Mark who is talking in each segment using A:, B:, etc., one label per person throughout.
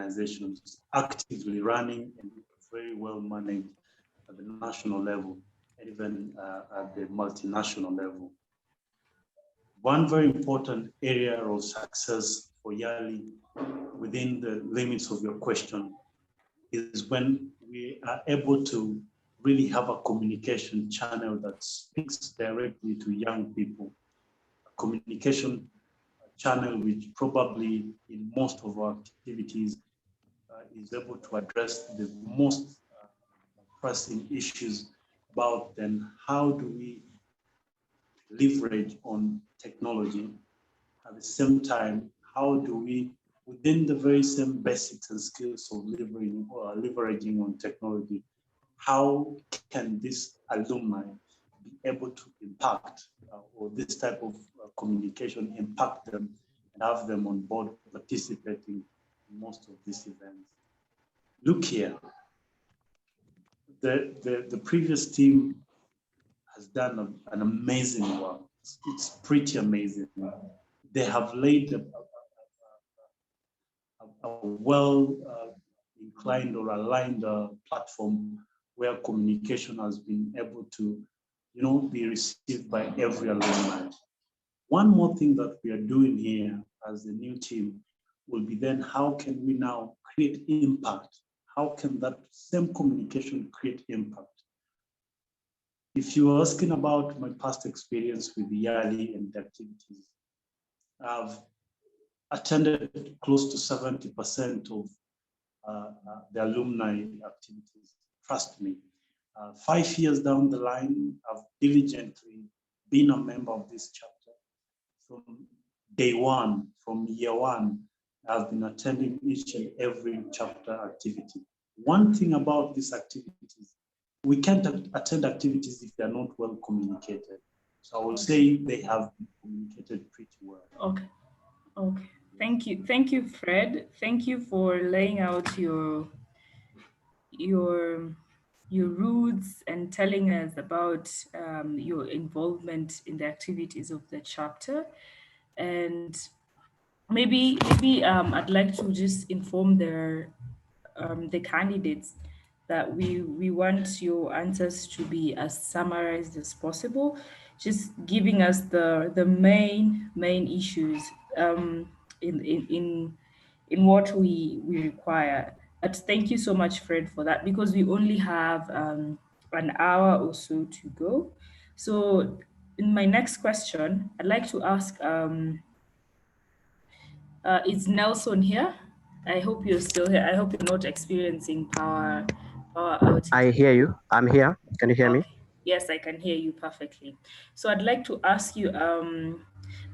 A: organizations actively running and very well managed at the national level and even at the multinational level. One very important area of success for Yali within the limits of your question is when we are able to really have a communication channel that speaks directly to young people, a communication channel which probably in most of our activities is able to address the most pressing issues about then how do we leverage on technology. At the same time, how do we, within the very same basics and skills of leveraging on technology, how can this alumni be able to impact or this type of communication impact them and have them on board participating in most of these events? Look here, the previous team has done an amazing work. It's pretty amazing. They have laid a well inclined or aligned platform where communication has been able to, be received by every alumni. One more thing that we are doing here as the new team will be then how can we now create impact? How can that same communication create impact? If you are asking about my past experience with the Yali and the activities, I've attended close to 70% of the alumni activities. Trust me. 5 years down the line, I've diligently been a member of this chapter. From day one, from year one, I've been attending each and every chapter activity. One thing about these activities, we can't attend activities if they're not well communicated. So I would say they have been communicated pretty well.
B: Okay. Thank you, Fred. Thank you for laying out your roots and telling us about your involvement in the activities of the chapter. And maybe I'd like to just inform the candidates that we want your answers to be as summarized as possible, just giving us the main issues in what we require. But thank you so much, Fred, for that, because we only have an hour or so to go. So in my next question, I'd like to ask, is Nelson here? I hope you're still here. I hope you're not experiencing power outage.
C: I hear you. I'm here. Can you hear me?
B: Yes, I can hear you perfectly. So I'd like to ask you,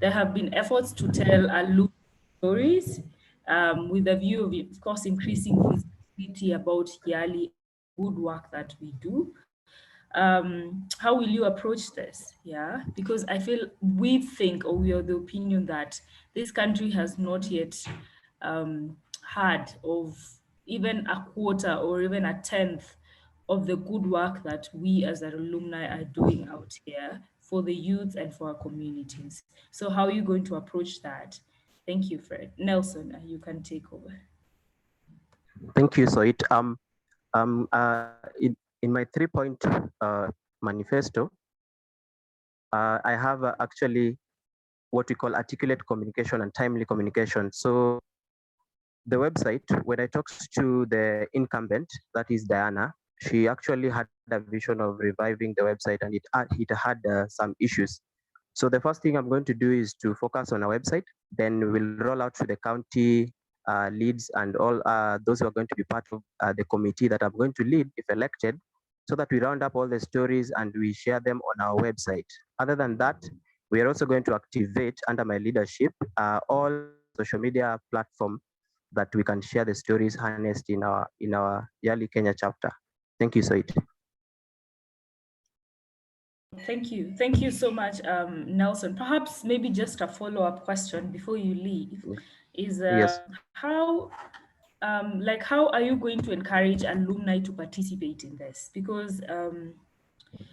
B: there have been efforts to tell alumni stories with a view of course, increasing visibility about Yali, good work that we do. How will you approach this? Yeah, because I feel we think, or we are the opinion that this country has not yet had of even a quarter or even a tenth of the good work that we as alumni are doing out here for the youth and for our communities. So how are you going to approach that? Thank you, Fred. Nelson, you can take over.
C: Thank you, Soit. In my 3-point manifesto, I have actually what we call articulate communication and timely communication. So the website, when I talked to the incumbent, that is Diana, she actually had a vision of reviving the website, and it had some issues. So the first thing I'm going to do is to focus on our website, then we'll roll out to the county leads and all those who are going to be part of the committee that I'm going to lead if elected, so that we round up all the stories and we share them on our website. Other than that, we are also going to activate under my leadership all social media platform that we can share the stories harnessed in our Yali Kenya chapter. Thank you, Soit.
B: Thank you so much, Nelson. Perhaps maybe just a follow-up question before you leave is
C: yes.
B: how are you going to encourage alumni to participate in this? Because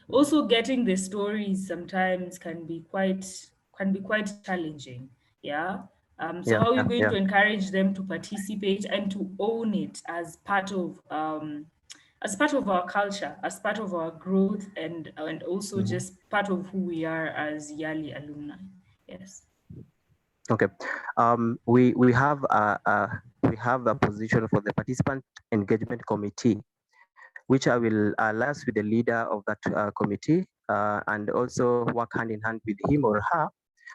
B: also getting the stories sometimes can be quite challenging. Yeah. So how are you going to encourage them to participate and to own it as part of our culture, as part of our growth, and also just part of who we are as Yali alumni? Yes.
C: Okay. We have a position for the participant engagement committee, which I will liaise with the leader of that committee and also work hand in hand with him or her,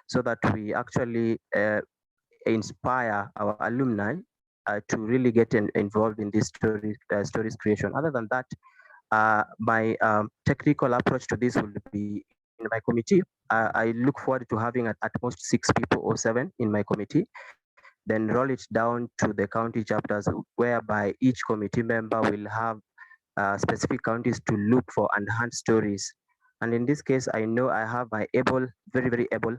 C: so that we actually inspire our alumni to really get involved in this stories creation. Other than that, my technical approach to this will be in my committee. I look forward to having at most 6 people or 7 in my committee, then roll it down to the county chapters, whereby each committee member will have specific counties to look for and hunt stories. And in this case, I know I have my very, very able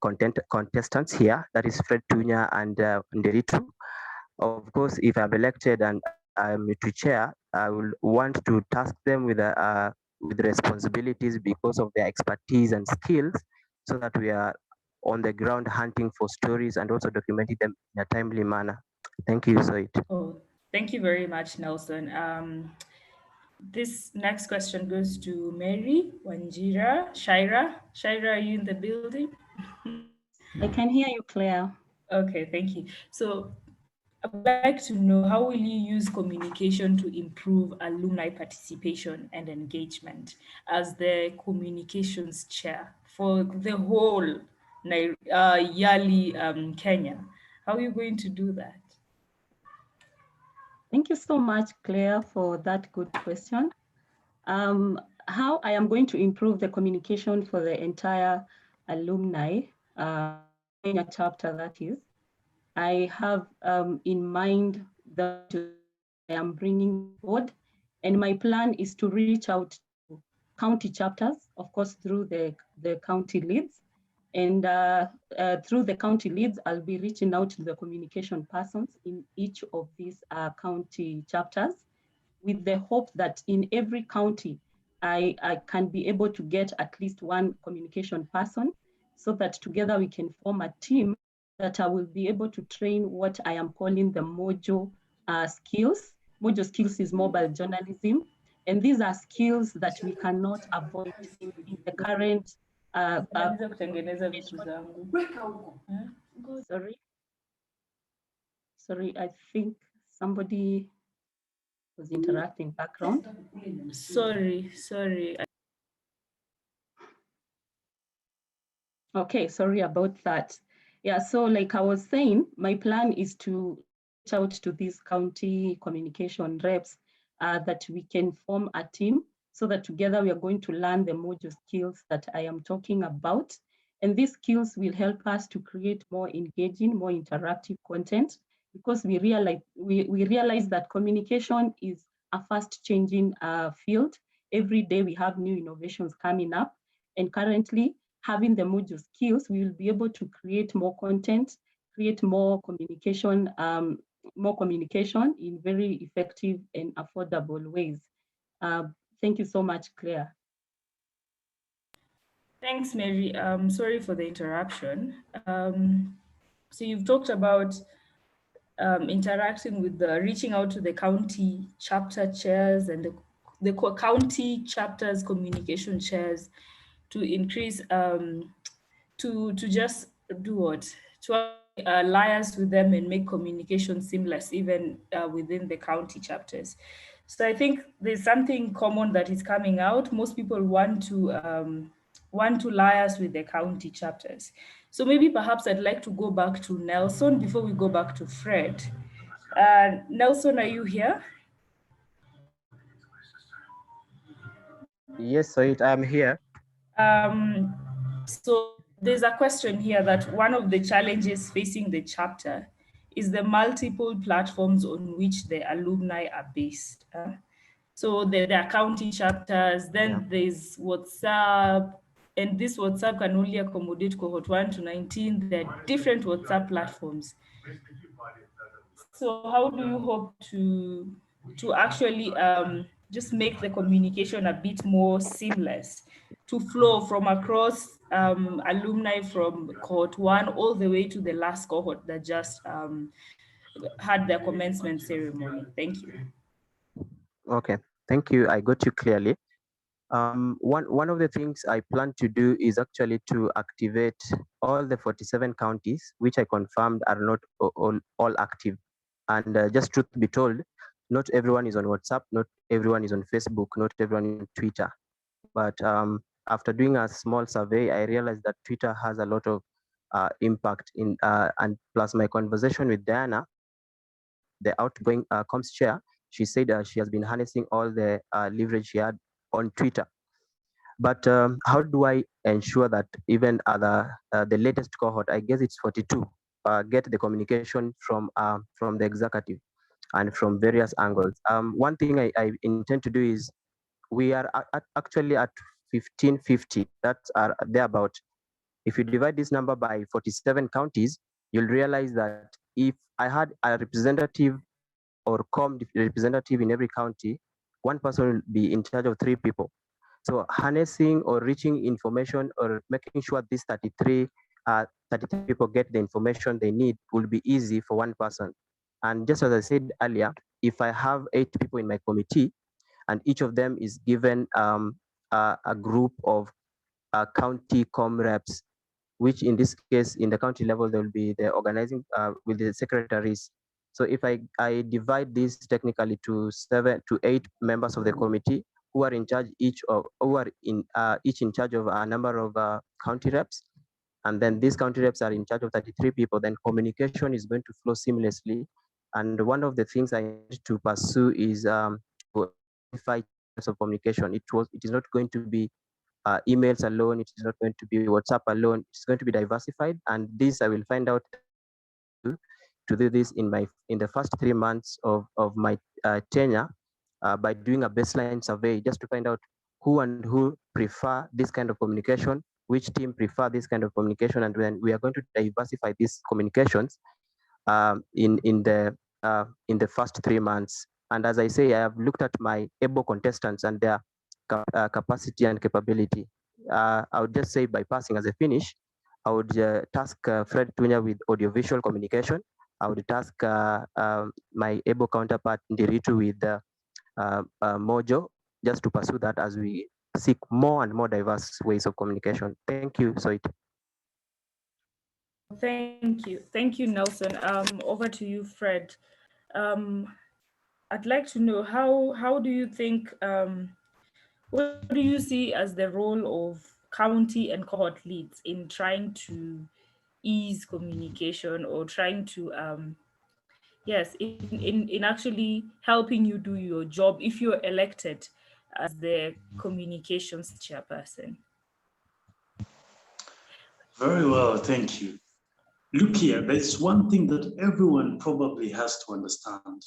C: contestants here. That is Fred Tunya and Nderitu. Of course, if I'm elected and I'm to chair, I will want to task them with responsibilities because of their expertise and skills, so that we are on the ground hunting for stories and also documenting them in a timely manner. Thank you, Zoid.
B: Oh, thank you very much, Nelson. This next question goes to Mary Wanjira. Shaira, are you in the building?
D: I can hear you, Claire.
B: Okay, thank you. So I would like to know, how will you use communication to improve alumni participation and engagement as the communications chair for the whole Yali Kenya? How are you going to do that?
D: Thank you so much, Claire, for that good question. How I am going to improve the communication for the entire alumni, Kenya chapter, that is. I have in mind the skills that I am bringing on board, and my plan is to reach out to county chapters, of course, through the county leads. And through the county leads, I'll be reaching out to the communication persons in each of these county chapters, with the hope that in every county, I can be able to get at least one communication person, so that together we can form a team that I will be able to train what I am calling the Mojo skills. Mojo skills is mobile journalism. And these are skills that we cannot avoid in the current sorry, I think somebody was interacting background.
B: Sorry.
D: Okay, sorry about that. Yeah, so like I was saying, my plan is to reach out to these county communication reps that we can form a team, so that together we are going to learn the Mojo skills that I am talking about. And these skills will help us to create more engaging, more interactive content, because we realize that communication is a fast changing field. Every day we have new innovations coming up, and currently having the Mojo skills, we will be able to create more content, create more communication in very effective and affordable ways. Thank you so much, Claire.
B: Thanks, Mary. Sorry for the interruption. So you've talked about interacting with reaching out to the county chapter chairs and the county chapters communication chairs to increase to just do what? To liaise with them and make communication seamless, even within the county chapters. So I think there's something common that is coming out. Most people want to liaise with the county chapters. So maybe perhaps I'd like to go back to Nelson before we go back to Fred. Nelson, are you here?
C: Yes, Zoid, I'm here.
B: So there's a question here that one of the challenges facing the chapter is the multiple platforms on which the alumni are based. So there are county chapters, then there's WhatsApp, and this WhatsApp can only accommodate cohort 1 to 19. There are different WhatsApp platforms. So how do you hope to actually just make the communication a bit more seamless to flow from across alumni from cohort 1 all the way to the last cohort that just had their commencement ceremony. Thank you.
C: Okay, thank you. I got you clearly. One of the things I plan to do is actually to activate all the 47 counties, which I confirmed are not all active. And just truth be told, not everyone is on WhatsApp, not everyone is on Facebook, not everyone is on Twitter. But after doing a small survey, I realized that Twitter has a lot of impact in, and plus my conversation with Diana, the outgoing comms chair, she said she has been harnessing all the leverage she had on Twitter. But how do I ensure that even the latest cohort, I guess it's 42, get the communication from the executive and from various angles? One thing I intend to do is we are actually at 1550. That's thereabout. If you divide this number by 47 counties, you'll realize that if I had a representative or representative in every county, one person will be in charge of 3 people. So harnessing or reaching information or making sure these 33 people get the information they need will be easy for one person. And just as I said earlier, if I have 8 people in my committee and each of them is given a group of county com reps, which in this case, in the county level, there will be the organizing with the secretaries. So if I divide this technically to 7 to 8 members of the committee who are in charge each in charge of a number of county reps, and then these county reps are in charge of 33 people, then communication is going to flow seamlessly. And one of the things I need to pursue is to identify channels of communication. It is not going to be emails alone. It is not going to be WhatsApp alone. It's going to be diversified. And this I will find out to do this in the first 3 months of my tenure by doing a baseline survey just to find out who and who prefer this kind of communication, which team prefer this kind of communication, and then we are going to diversify these communications in the first 3 months. And as I say, I have looked at my able contestants and their capacity and capability. I would just say by passing as a finish, I would task Fred Tunya with audiovisual communication. I would task my able counterpart Ndiritu with Mojo, just to pursue that as we seek more and more diverse ways of communication. Thank you, Soit.
B: Thank you, Nelson. Over to you, Fred. I'd like to know how do you think what do you see as the role of county and cohort leads in trying to ease communication or trying to yes, in actually helping you do your job if you're elected as the communications chairperson?
A: Very well, thank you. Look here, there's one thing that everyone probably has to understand.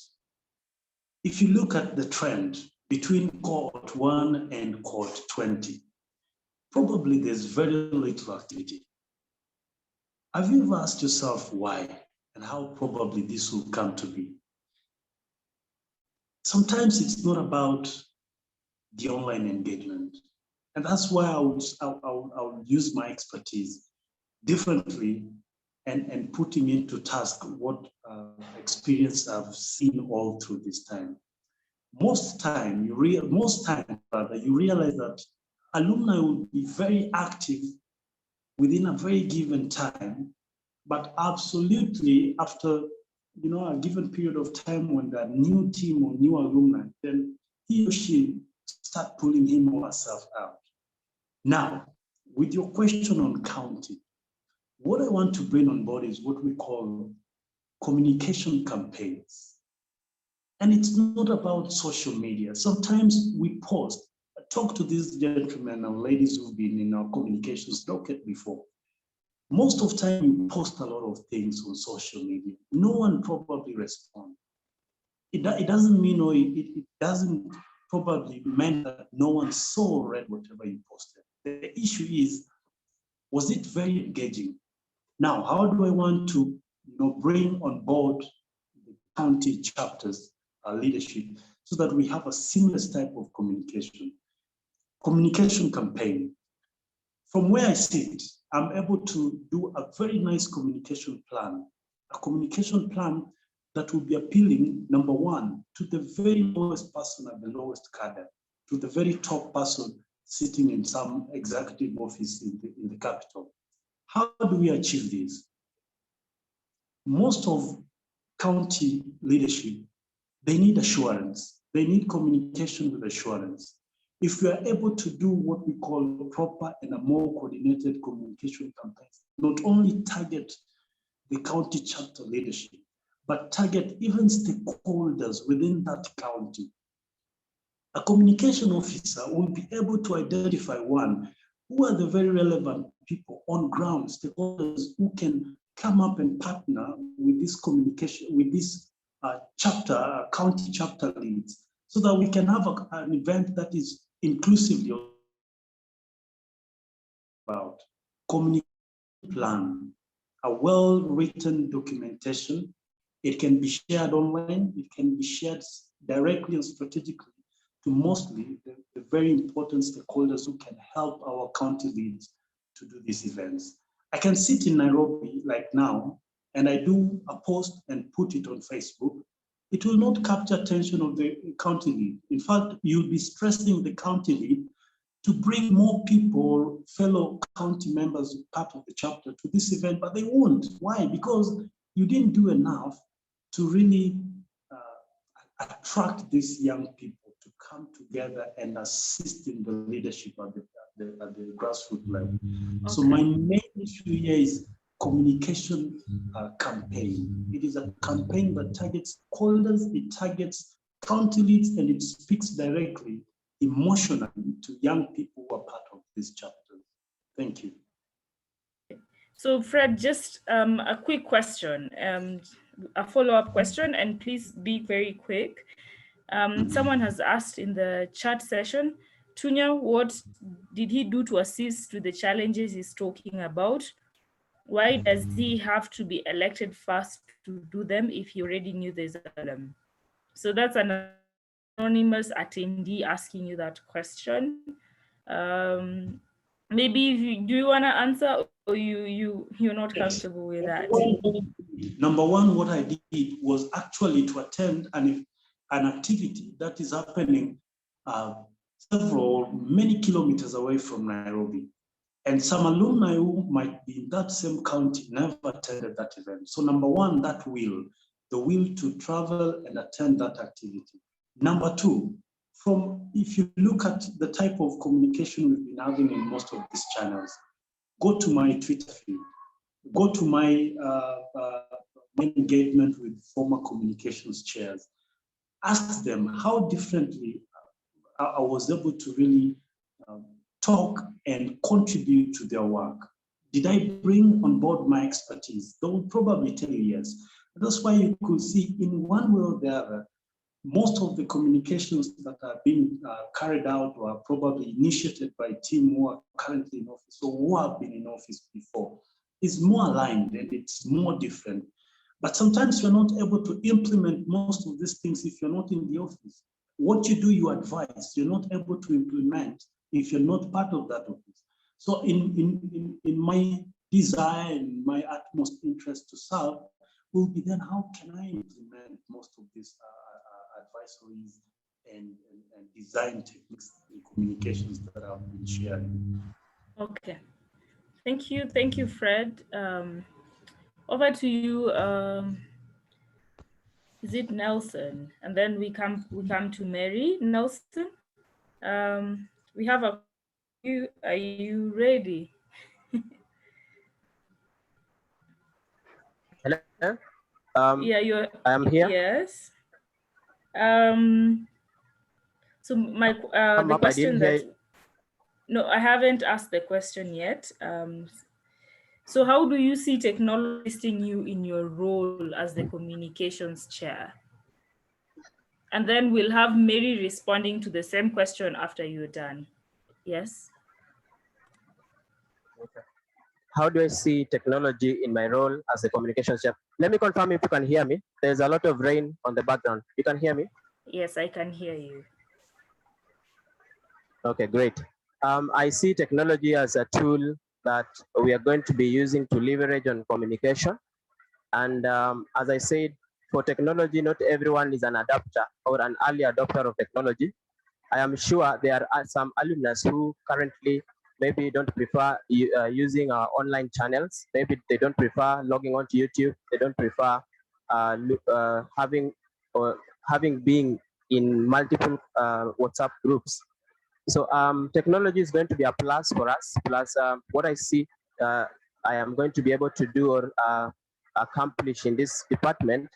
A: If you look at the trend between cohort 1 and cohort 20, probably there's very little activity. Have you ever asked yourself why and how probably this will come to be? Sometimes it's not about the online engagement. And that's why I would use my expertise differently and putting into task what experience I've seen all through this time. Most time you realize that alumni will be very active within a very given time, but absolutely after a given period of time when that new team or new alumni, then he or she start pulling him or herself out. Now, with your question on counting, what I want to bring on board is what we call communication campaigns. And it's not about social media. Sometimes we post. I talk to these gentlemen and ladies who've been in our communications docket before. Most of the time, you post a lot of things on social media. No one probably responds. It doesn't mean, or it doesn't probably mean that no one saw or read whatever you posted. The issue is, was it very engaging? Now, how do I want to bring on board the county chapters leadership so that we have a seamless type of communication? Communication campaign. From where I sit, I'm able to do a very nice communication plan, a communication plan that will be appealing, number one, to the very lowest person at the lowest cadre, to the very top person sitting in some executive office in the capital. How do we achieve this? Most of county leadership, they need assurance. They need communication with assurance. If we are able to do what we call proper and a more coordinated communication campaigns, not only target the county chapter leadership, but target even stakeholders within that county. A communication officer will be able to identify, one, who are the very relevant people on ground, stakeholders who can come up and partner with this communication, with this chapter, county chapter leads, so that we can have an event that is inclusively about communication plan, a well-written documentation. It can be shared online, it can be shared directly and strategically to mostly the very important stakeholders who can help our county leads to do these events. I can sit in Nairobi like now, and I do a post and put it on Facebook. It will not capture attention of the county lead. In fact, you'll be stressing the county lead to bring more people, fellow county members, part of the chapter to this event, but they won't. Why? Because you didn't do enough to really attract these young people to come together and assist in the leadership at the grassroots level. Okay. So my main issue here is communication campaign. It is a campaign that targets callers, it targets county leads, and it speaks directly, emotionally, to young people who are part of this chapter. Thank you.
B: So Fred, just a quick question, a follow-up question, and please be very quick. Someone has asked in the chat session, Tunya, what did he do to assist with the challenges he's talking about? Why does he have to be elected first to do them if he already knew there's a problem? So that's an anonymous attendee asking you that question. Maybe do you want to answer, or you're not comfortable with that?
A: Number one, what I did was actually to attend an activity that is happening many kilometers away from Nairobi. And some alumni who might be in that same county never attended that event. So number one, the will to travel and attend that activity. Number two, if you look at the type of communication we've been having in most of these channels, go to my Twitter feed, go to my engagement with former communications chairs, ask them how differently I was able to really talk and contribute to their work. Did I bring on board my expertise? They will probably tell you yes. That's why you could see in one way or the other, most of the communications that are being carried out or are probably initiated by a team who are currently in office or who have been in office before is more aligned and it's more different. But sometimes you're not able to implement most of these things if you're not in the office. What you do, you advise. You're not able to implement if you're not part of that office. So in my desire and my utmost interest to serve will be then how can I implement most of these advisories and design techniques and communications that I've been sharing.
B: Okay. Thank you, Fred. Over to you. Is it Nelson? And then we come to Mary. Nelson, we have a you. Are you ready?
C: Hello.
B: Yeah,
C: I am here.
B: Yes. So my the question that no, I haven't asked the question yet. So how do you see technology assisting you in your role as the communications chair? And then we'll have Mary responding to the same question after you're done. Yes.
C: Okay. How do I see technology in my role as a communications chef? Let me confirm if you can hear me. There's a lot of rain on the background. You can hear me?
B: Yes, I can hear you.
C: Okay, great. I see technology as a tool that we are going to be using to leverage on communication. And as I said, for technology, not everyone is an adapter or an early adopter of technology. I am sure there are some alumni who currently maybe don't prefer using online channels. Maybe they don't prefer logging onto YouTube. They don't prefer having or having been in multiple WhatsApp groups. So technology is going to be a plus for us. Plus, what I see uh, I am going to be able to do or accomplish in this department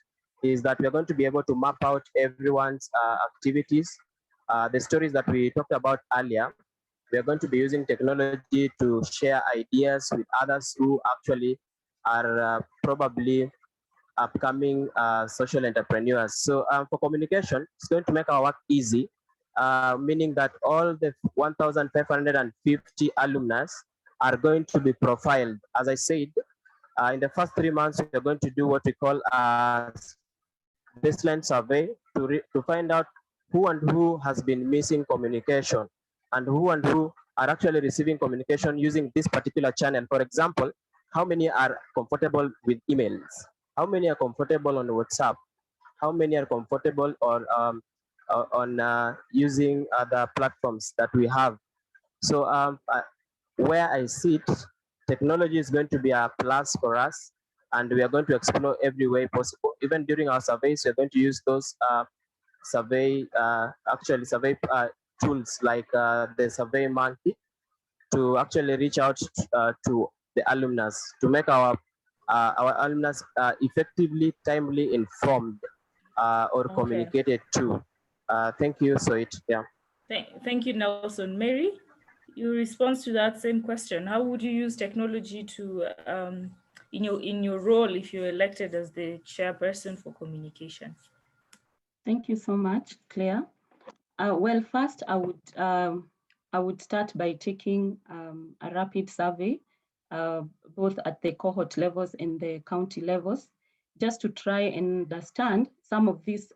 C: is that we are going to be able to map out everyone's activities, the stories that we talked about earlier. We are going to be using technology to share ideas with others who actually are probably upcoming social entrepreneurs. So for communication, it's going to make our work easy, meaning that all the 1,550 alumni are going to be profiled. As I said, in the first 3 months, we're going to do what we call a baseline survey to find out who and who has been missing communication and who are actually receiving communication using this particular channel. For example, how many are comfortable with emails? How many are comfortable on WhatsApp? How many are comfortable on using other platforms that we have? So where I sit, technology is going to be a plus for us, and we are going to explore every way possible. Even during our surveys, we're going to use those survey tools like the Survey Monkey to actually reach out to the alumni to make our alumni effectively, timely informed or communicated to. Thank you, Soit. Yeah.
B: Thank you, Nelson. Mary, your response to that same question: how would you use technology to in your role if you're elected as the chairperson for communication?
D: Thank you so much, Claire. Well, first I would start by taking a rapid survey, both at the cohort levels and the county levels, just to try and understand some of these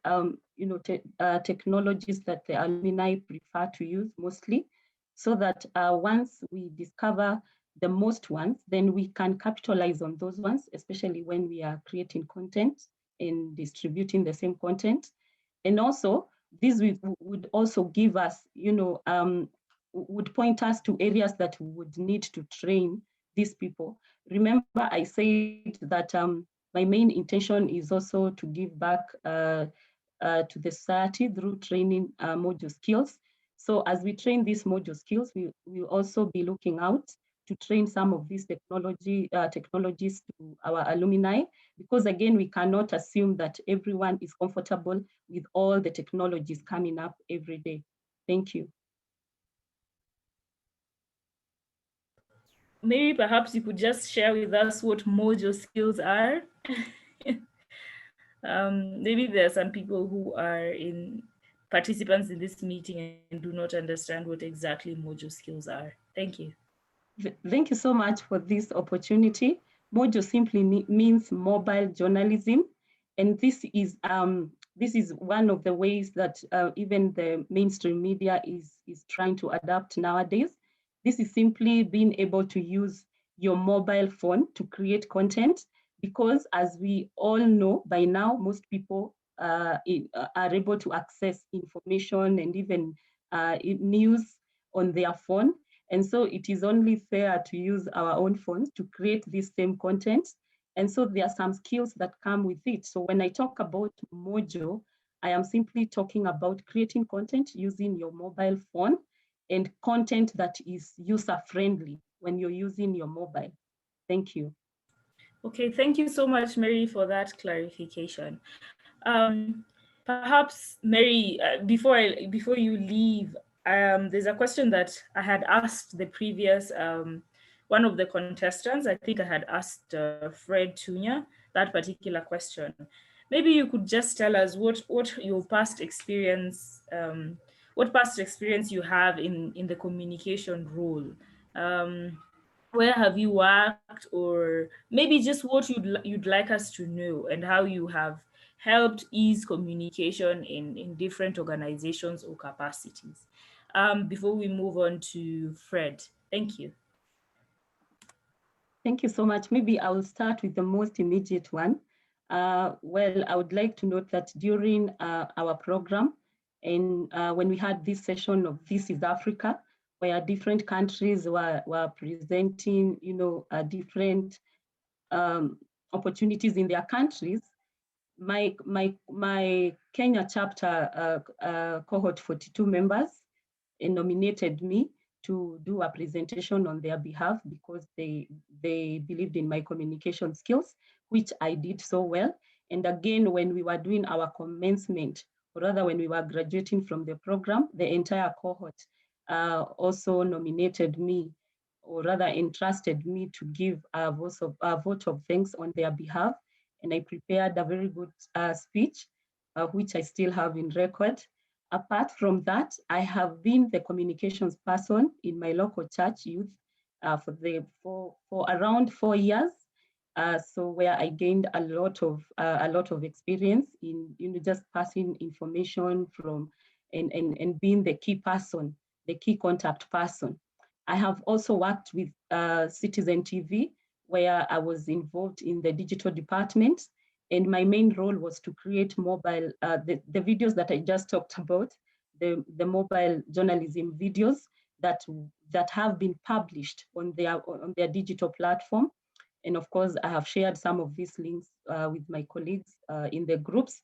D: technologies that the alumni prefer to use mostly, so that once we discover the most ones, then we can capitalize on those ones, especially when we are creating content and distributing the same content. And also, this would also give us, would point us to areas that we would need to train these people. Remember, I said that my main intention is also to give back to the society through training module skills. So as we train these module skills, we will also be looking out to train some of these technologies to our alumni, because again, we cannot assume that everyone is comfortable with all the technologies coming up every day. Thank you.
B: Mary, perhaps you could just share with us what module skills are. Maybe there are some people who are participants in this meeting and do not understand what exactly module skills are. Thank you.
D: Thank you so much for this opportunity. Module simply means mobile journalism, and this is one of the ways that even the mainstream media is trying to adapt nowadays. This is simply being able to use your mobile phone to create content, because as we all know by now, most people are able to access information and even news on their phone. And so it is only fair to use our own phones to create this same content. And so there are some skills that come with it. So when I talk about module, I am simply talking about creating content using your mobile phone and content that is user-friendly when you're using your mobile. Thank you.
B: Okay, thank you so much, Mary, for that clarification. Perhaps, Mary, before you leave, there's a question that I had asked the previous one of the contestants. I think I had asked Fred Tunya that particular question. Maybe you could just tell us what your past experience, what past experience you have in the communication role. Where have you worked, or maybe just what you'd like us to know, and how you have helped ease communication in different organizations or capacities. before we move on to Fred. Thank you.
D: Thank you so much. Maybe I will start with the most immediate one. Well, I would like to note that during our program, and when we had this session of This is Africa, where different countries were presenting, different opportunities in their countries, my Kenya chapter cohort 42 members nominated me to do a presentation on their behalf because they believed in my communication skills, which I did so well. And again, when we were doing our commencement, or rather when we were graduating from the program, the entire cohort also nominated me, or rather entrusted me to give a vote of thanks on their behalf. And I prepared a very good speech, which I still have in record. Apart from that, I have been the communications person in my local church youth for around 4 years. So where I gained a lot of experience in just passing information from and being the key person, the key contact person. I have also worked with Citizen TV, where I was involved in the digital department. And my main role was to create mobile, the videos that I just talked about, the mobile journalism videos that have been published on their digital platform. And of course, I have shared some of these links with my colleagues in the groups.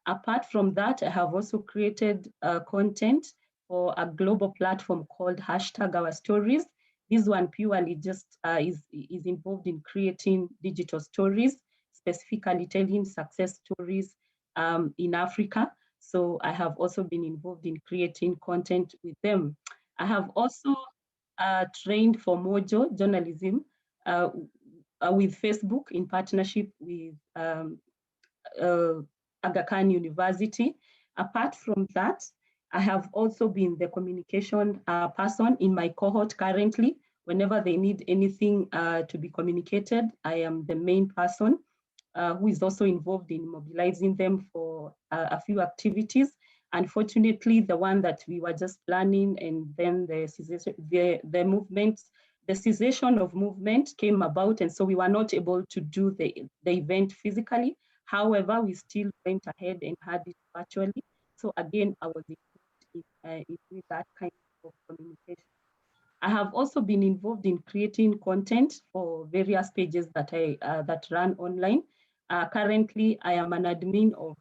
D: Apart from that, I have also created content for a global platform called #OurStories. This one purely just is involved in creating digital stories, specifically telling success stories in Africa. So I have also been involved in creating content with them. I have also trained for Mojo journalism with Facebook in partnership with Aga Khan University. Apart from that, I have also been the communication person in my cohort currently. Whenever they need anything to be communicated, I am the main person who is also involved in mobilizing them for a few activities. Unfortunately, the one that we were just planning and then the cessation of movement came about, and so we were not able to do the event physically. However, we still went ahead and had it virtually. So again, I was involved in that kind of communication. I have also been involved in creating content for various pages that that run online. Currently, I am an admin of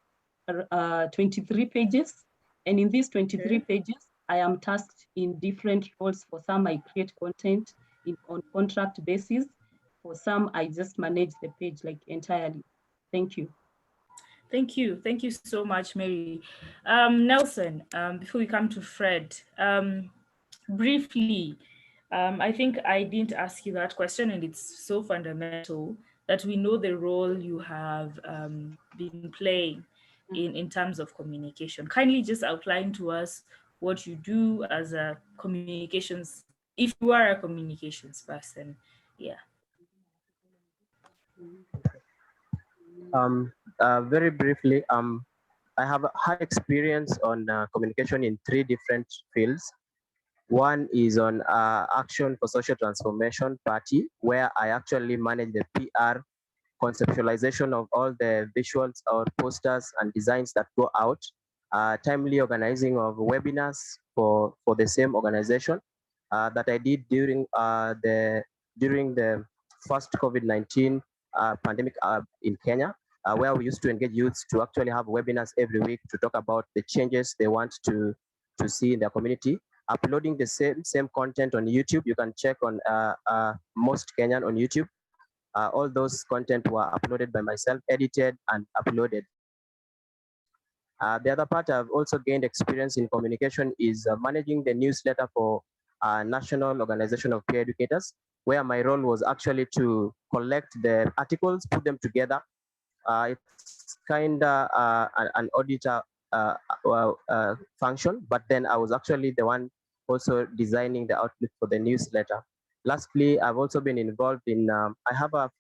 D: 23 pages. And in these 23 pages, I am tasked in different roles. For some, I create content on contract basis. For some, I just manage the page like entirely. Thank you.
B: Thank you. Thank you so much, Mary. Nelson, before we come to Fred, briefly, I think I didn't ask you that question, and it's so fundamental that we know the role you have been playing in terms of communication. Kindly just outline to us what you do as a communications, if you are a communications person. Yeah.
C: Very briefly, I have had experience on communication in 3 different fields. One is on Action for Social Transformation Party, where I actually manage the PR conceptualization of all the visuals or posters and designs that go out, timely organizing of webinars for the same organization that I did during the first COVID-19 pandemic in Kenya, where we used to engage youths to actually have webinars every week to talk about the changes they want to see in their community. Uploading the same content on YouTube. You can check on Most Kenyan on YouTube. All those content were uploaded by myself, edited and uploaded. The other part I've also gained experience in communication is managing the newsletter for National Organization of Peer Educators, where my role was actually to collect the articles, put them together. It's kind of an auditor function, but then I was actually the one also designing the outlook for the newsletter. Lastly, I've also been involved in, I have a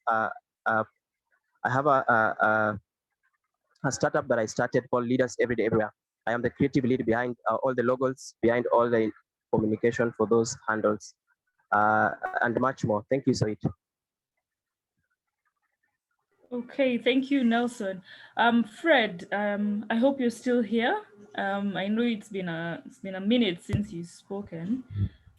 C: startup that I started called Leaders Every Day Everywhere. I am the creative lead behind all the logos, behind all the communication for those handles, and much more. Thank you, Soit.
B: Okay, thank you, Nelson. Fred, I hope you're still here. I know it's been a minute since you've spoken.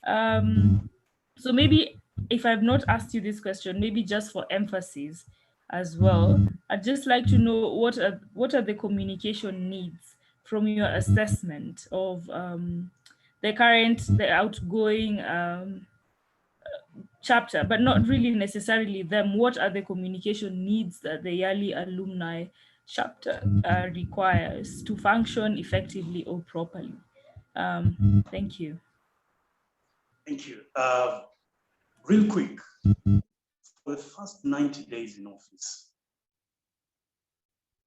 B: So maybe if I've not asked you this question, maybe just for emphasis as well, I'd just like to know what are the communication needs from your assessment of the outgoing chapter, but not really necessarily them. What are the communication needs that the Yali alumni chapter requires to function effectively or properly? Thank you.
A: Thank you. Real quick, for the first 90 days in office,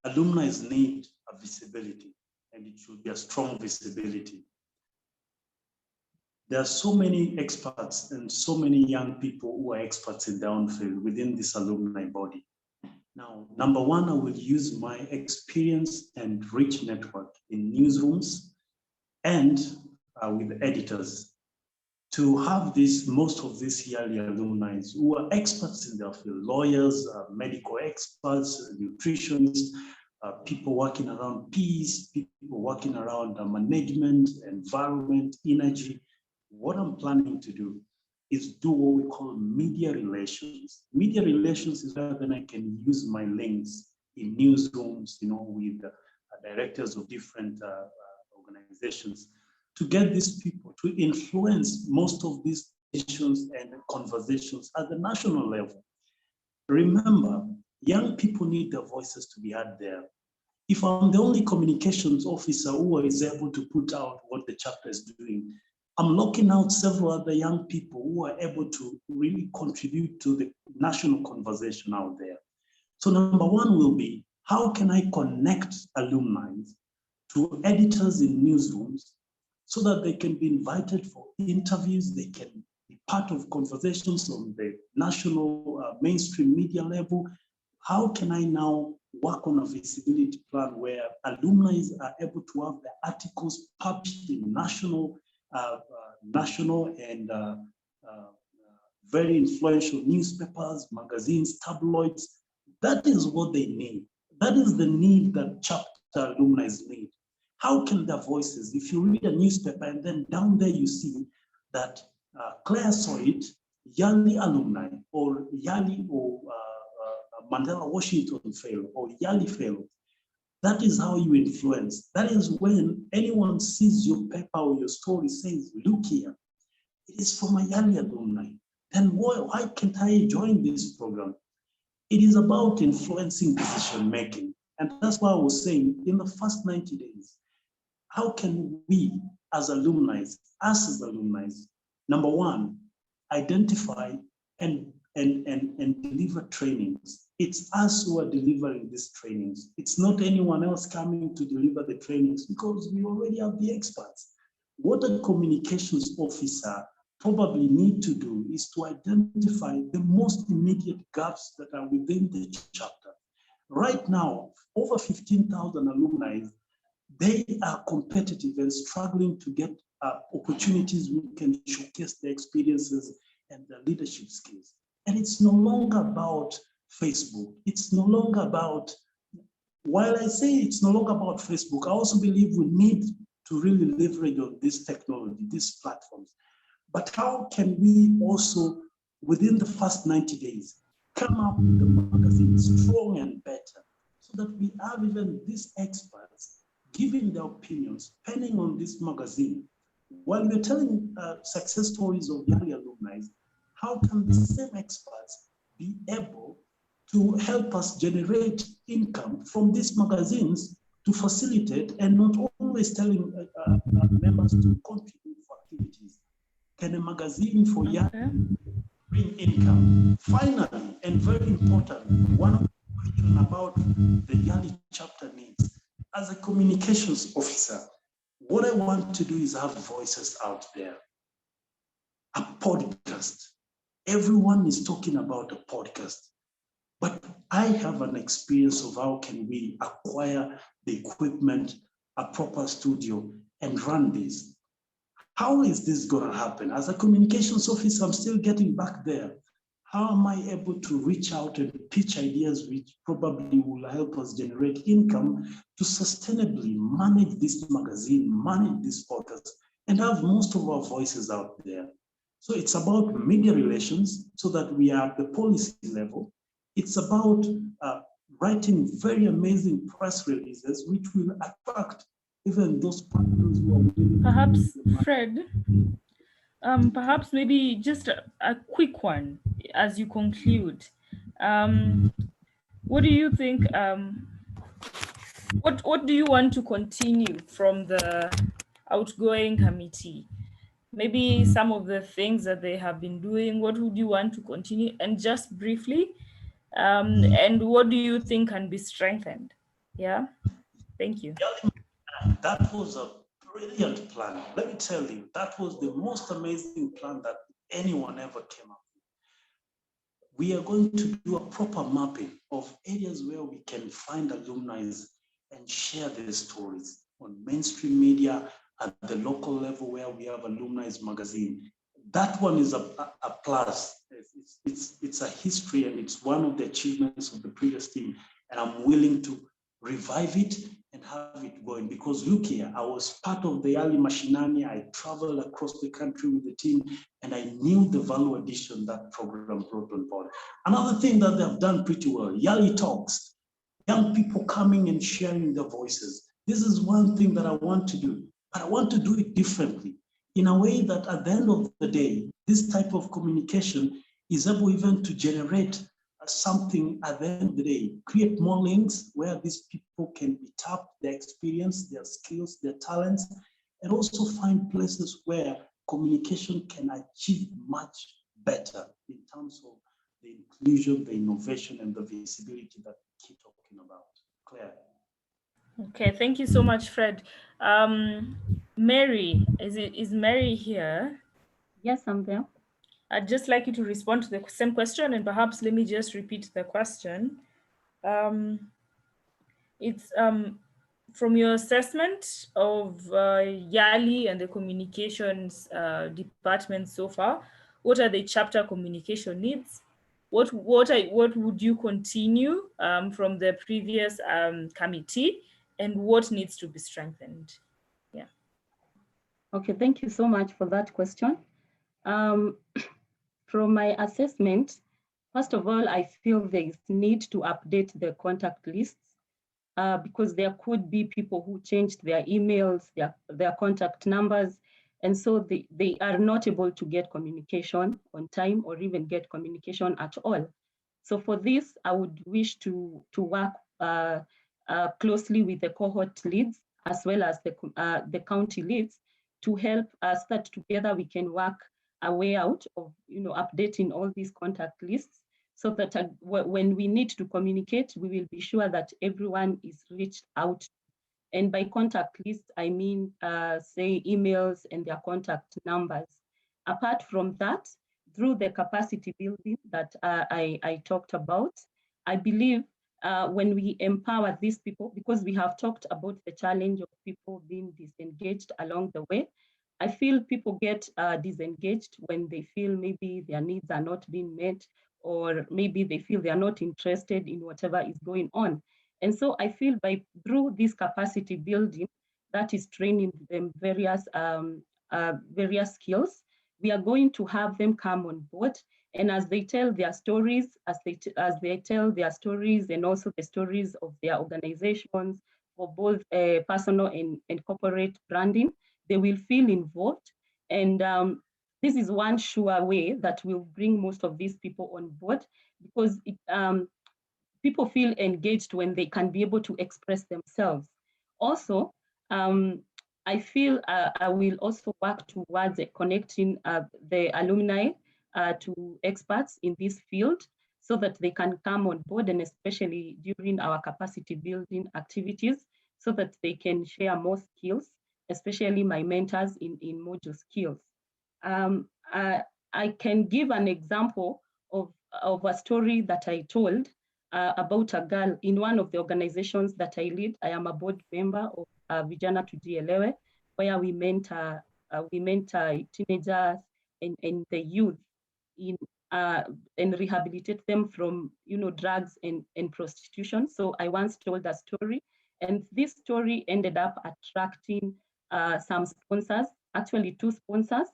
A: alumni need a visibility, and it should be a strong visibility. There are so many experts and so many young people who are experts in their own field within this alumni body. Now, number one, I will use my experience and rich network in newsrooms and with editors to have most of these yearly alumni who are experts in their field, lawyers, medical experts, nutritionists, people working around peace, people working around management, environment, energy. What I'm planning to do is do what we call media relations. Media relations is where then I can use my links in newsrooms, with directors of different organizations to get these people to influence most of these decisions and conversations at the national level. Remember, young people need their voices to be heard there. If I'm the only communications officer who is able to put out what the chapter is doing, I'm locking out several other young people who are able to really contribute to the national conversation out there. So number one will be, how can I connect alumni to editors in newsrooms so that they can be invited for interviews, they can be part of conversations on the national mainstream media level? How can I now work on a visibility plan where alumni are able to have the articles published in national and very influential newspapers, magazines, tabloids? That is what they need. That is the need that chapter alumni need. How can their voices, if you read a newspaper and then down there you see that Claire Soit, Yali alumni, or Yali or Mandela Washington Fellow, or Yali Fellow, that is how you influence. That is when anyone sees your paper or your story says, look here, it is from a Yali alumni. Then why can't I join this program? It is about influencing decision making. And that's why I was saying in the first 90 days, how can we as alumni, us as alumni, number one, identify and deliver trainings. It's us who are delivering these trainings. It's not anyone else coming to deliver the trainings because we already have the experts. What a communications officer probably need to do is to identify the most immediate gaps that are within the chapter. Right now, over 15,000 alumni, they are competitive and struggling to get opportunities who can showcase their experiences and their leadership skills. And it's no longer about Facebook. It's no longer about, while I say it's no longer about Facebook, I also believe we need to really leverage on this technology, these platforms. But how can we also, within the first 90 days, come up with the magazine strong and better so that we have even these experts giving their opinions, penning on this magazine. While we're telling success stories of young alumni, how can the same experts be able to help us generate income from these magazines to facilitate and not always telling members to contribute for activities? Can a magazine for young bring income? Finally, and very important, one question about the Yali chapter needs. As a communications officer, what I want to do is have voices out there. A podcast. Everyone is talking about a podcast, but I have an experience of how can we acquire the equipment, a proper studio, and run this. how is this going to happen? As a communications officer, I'm still getting back there. How am I able to reach out and pitch ideas which probably will help us generate income to sustainably manage this magazine, manage this podcast, and have most of our voices out there? So it's about media relations so that we are at the policy level. It's about writing very amazing press releases which will attract even those partners who are willing.
B: Perhaps, Fred, perhaps maybe just a quick one as you conclude. What do you think? What do you want to continue from the outgoing committee? Maybe some of the things that they have been doing. What would you want to continue? And just briefly, and what do you think can be strengthened? Yeah, thank you.
A: That was a brilliant plan. Let me tell you, that was the most amazing plan that anyone ever came up with. We are going to do a proper mapping of areas where we can find alumni and share their stories on mainstream media at the local level where we have Alumni magazine. That one is a plus. It's a history and it's one of the achievements of the previous team. And I'm willing to revive it and have it going, because look here, I was part of the early Mashinani. I traveled across the country with the team and I knew the value addition that program brought on board. Another thing that they've done pretty well, Yali Talks, young people coming and sharing their voices. This is one thing that I want to do, but I want to do it differently in a way that at the end of the day, this type of communication is able even to generate something at the end of the day, create more links where these people can be tapped, their experience, their skills, their talents, and also find places where communication can achieve much better in terms of the inclusion, the innovation, and the visibility that we keep talking about. Claire.
B: Okay, thank you so much, Fred. Mary, is Mary here?
D: Yes, I'm there.
B: I'd just like you to respond to the same question, and perhaps let me just repeat the question. It's from your assessment of YALI and the communications department so far, what are the chapter communication needs? What would you continue from the previous committee, and what needs to be strengthened? Yeah.
D: Okay, thank you so much for that question. From my assessment, first of all, I feel there is need to update the contact lists because there could be people who changed their emails, their contact numbers, and so they are not able to get communication on time or even get communication at all. So for this, I would wish to work closely with the cohort leads as well as the county leads to help us that together we can work a way out of updating all these contact lists, so that when we need to communicate, we will be sure that everyone is reached out. And by contact list, I mean, say, emails and their contact numbers. Apart from that, through the capacity building that I talked about, I believe when we empower these people, because we have talked about the challenge of people being disengaged along the way, I feel people get disengaged when they feel maybe their needs are not being met, or maybe they feel they are not interested in whatever is going on. And so I feel through this capacity building, that is training them various skills, we are going to have them come on board. And as they tell their stories, as they tell their stories and also the stories of their organizations for both personal and corporate branding, they will feel involved. And this is one sure way that will bring most of these people on board, because people feel engaged when they can be able to express themselves. Also, I feel I will also work towards connecting the alumni to experts in this field so that they can come on board, and especially during our capacity building activities, so that they can share more skills, especially my mentors in module skills. I can give an example of a story that I told about a girl in one of the organizations that I lead. I am a board member of Vijana Tujielewe, where we mentor we mentor teenagers and the youth in and rehabilitate them from drugs and prostitution. So I once told a story, and this story ended up attracting some sponsors, actually 2 sponsors,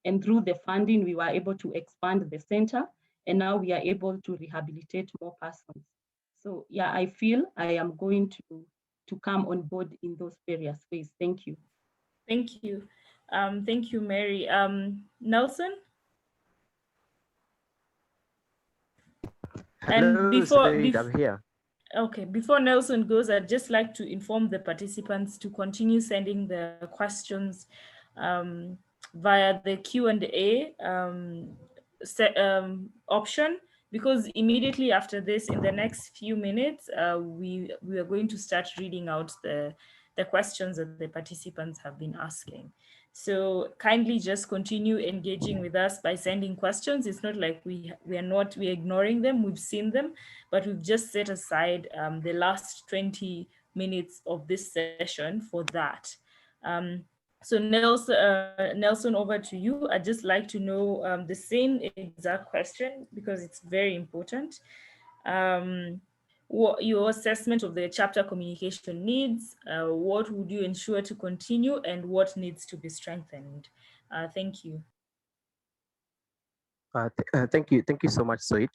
D: and through the funding we were able to expand the center, and now we are able to rehabilitate more persons. So yeah, I feel I am going to come on board in those various ways. Thank you.
B: Thank you. Thank you, Mary. Nelson? And
C: Hello,
B: before,
C: Said, I'm here.
B: okay, before Nelson goes, I'd just like to inform the participants to continue sending the questions via the Q&A option, because immediately after this, in the next few minutes, we are going to start reading out the questions that the participants have been asking. So kindly just continue engaging with us by sending questions. It's not like we're ignoring them. We've seen them, but we've just set aside the last 20 minutes of this session for that. So Nelson, over to you. I'd just like to know the same exact question, because it's very important. What your assessment of the chapter communication needs, what would you ensure to continue, and what needs to be strengthened? Thank you.
C: Thank you so much, Soit.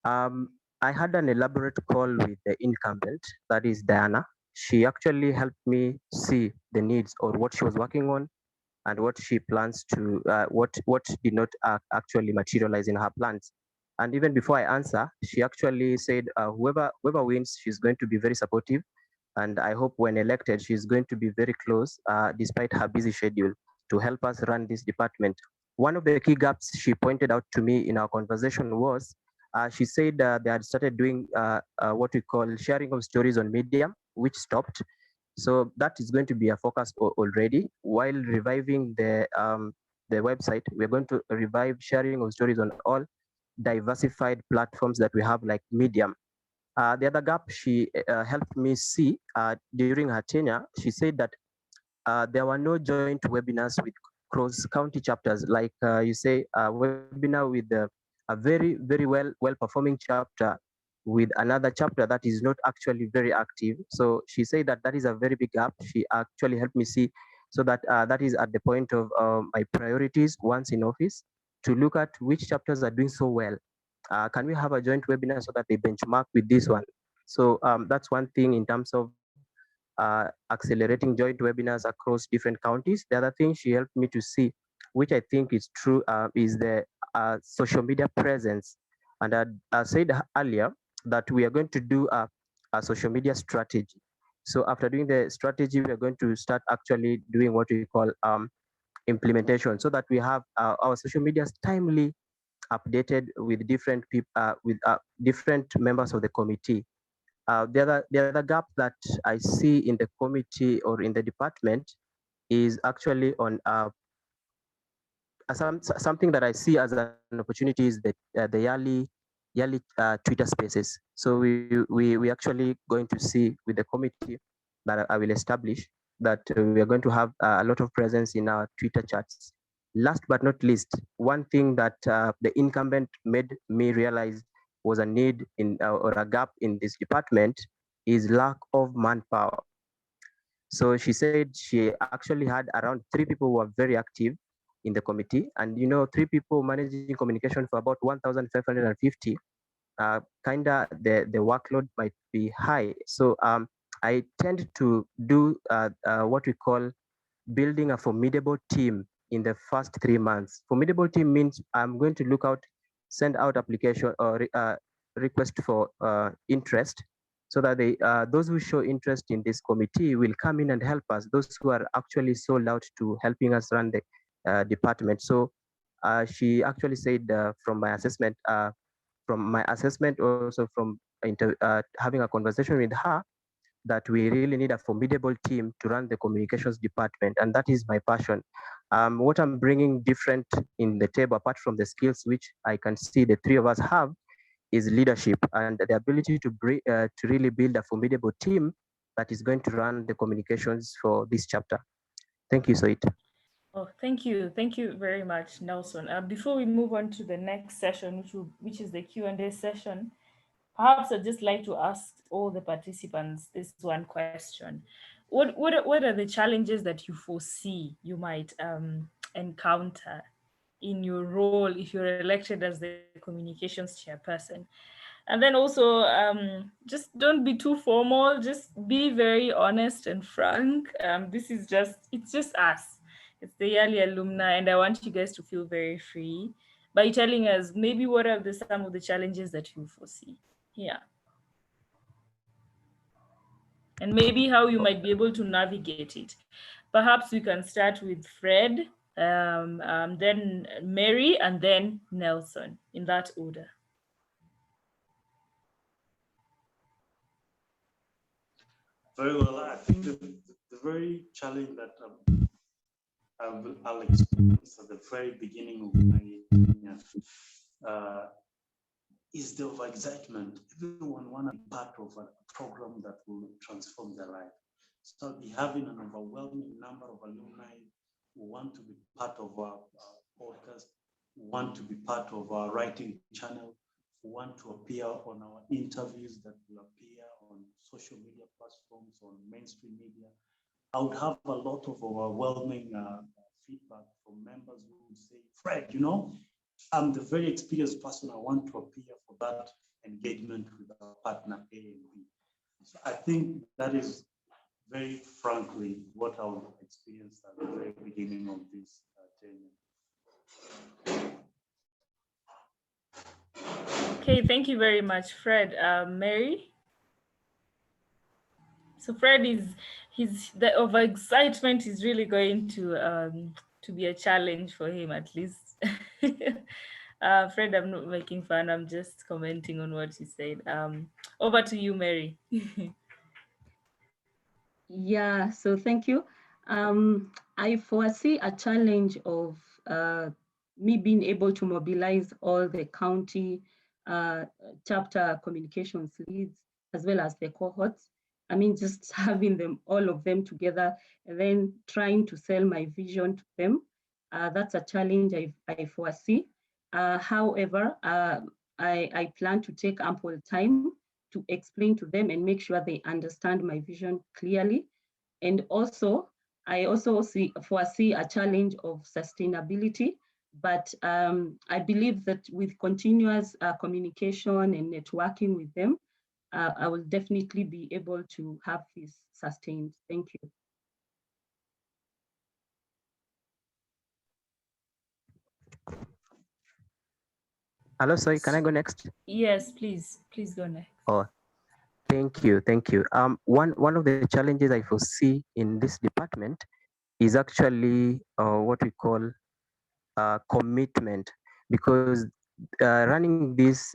C: I had an elaborate call with the incumbent, that is Diana. She actually helped me see the needs or what she was working on and what she plans to, what did not actually materialize in her plans. And even before I answer, she actually said, whoever wins, she's going to be very supportive. And I hope when elected, she's going to be very close, despite her busy schedule, to help us run this department. One of the key gaps she pointed out to me in our conversation was, she said they had started doing what we call sharing of stories on Medium, which stopped. So that is going to be a focus already. While reviving the website, we're going to revive sharing of stories on all diversified platforms that we have, like Medium. The other gap she helped me see during her tenure, she said that there were no joint webinars with cross-county chapters, like you say, a webinar with a very well performing chapter with another chapter that is not actually very active. So she said that that is a very big gap. She actually helped me see, so that that is at the point of my priorities once in office, to look at which chapters are doing so well. Can we have a joint webinar so that they benchmark with this one? So that's one thing in terms of accelerating joint webinars across different counties. The other thing she helped me to see, which I think is true, is the social media presence. And I said earlier that we are going to do a social media strategy. So after doing the strategy, we are going to start actually doing what we call implementation, so that we have our social media timely updated with different people, with different members of the committee. The other gap that I see in the committee or in the department is actually on something that I see as an opportunity is the yearly Twitter Spaces. So we actually going to see with the committee that I will establish that we are going to have a lot of presence in our Twitter chats. Last but not least, one thing that the incumbent made me realize was a need in or a gap in this department is lack of manpower. So she said she actually had around 3 people who were very active in the committee, and 3 people managing communication for about 1,550. Kinda the workload might be high. So I tend to do what we call building a formidable team in the first 3 months. Formidable team means I'm going to send out application or request for interest, so that those who show interest in this committee will come in and help us, those who are actually sold out to helping us run the department. So she actually said from my assessment, also from having a conversation with her, that we really need a formidable team to run the communications department, and that is my passion. What I'm bringing different in the table, apart from the skills which I can see the 3 of us have, is leadership and the ability to really build a formidable team that is going to run the communications for this chapter. Thank you, Soit.
B: Oh, thank you. Thank you very much, Nelson. Before we move on to the next session, which is the Q&A session, perhaps I'd just like to ask all the participants this one question. What are the challenges that you foresee you might encounter in your role if you're elected as the communications chairperson? And then also, just don't be too formal, just be very honest and frank. It's just us. It's the yearly alumni, and I want you guys to feel very free by telling us maybe what are some of the challenges that you foresee. Yeah. And maybe how you might be able to navigate it. Perhaps we can start with Fred, then Mary, and then Nelson, in that order.
A: Very well. I think the very challenge that I'll experience at the very beginning of my tenure is the excitement. Everyone want to be part of a program that will transform their life. So I'll be having an overwhelming number of alumni who want to be part of our podcast, who want to be part of our writing channel, who want to appear on our interviews that will appear on social media platforms, on mainstream media. I would have a lot of overwhelming feedback from members who would say, Fred, I'm the very experienced person. I want to appear for that engagement with our partner A and B. So I think that is very frankly what I would experience at the very beginning of this tenure.
B: Okay, thank you very much, Fred. Mary? So Fred the overexcitement is really going to be a challenge for him, at least. Fred, I'm not making fun. I'm just commenting on what you said. Over to you, Mary.
D: Yeah, so thank you. I foresee a challenge of me being able to mobilize all the county chapter communications leads as well as the cohorts. I mean, just having them, all of them together, and then trying to sell my vision to them. That's a challenge I foresee. However, I plan to take ample time to explain to them and make sure they understand my vision clearly. And also, I also foresee a challenge of sustainability, but I believe that with continuous communication and networking with them, I will definitely be able to have this sustained. Thank you.
C: Hello, sorry, can I go next?
B: Yes, please go next.
C: Oh, thank you. One of the challenges I foresee in this department is actually what we call commitment, because running this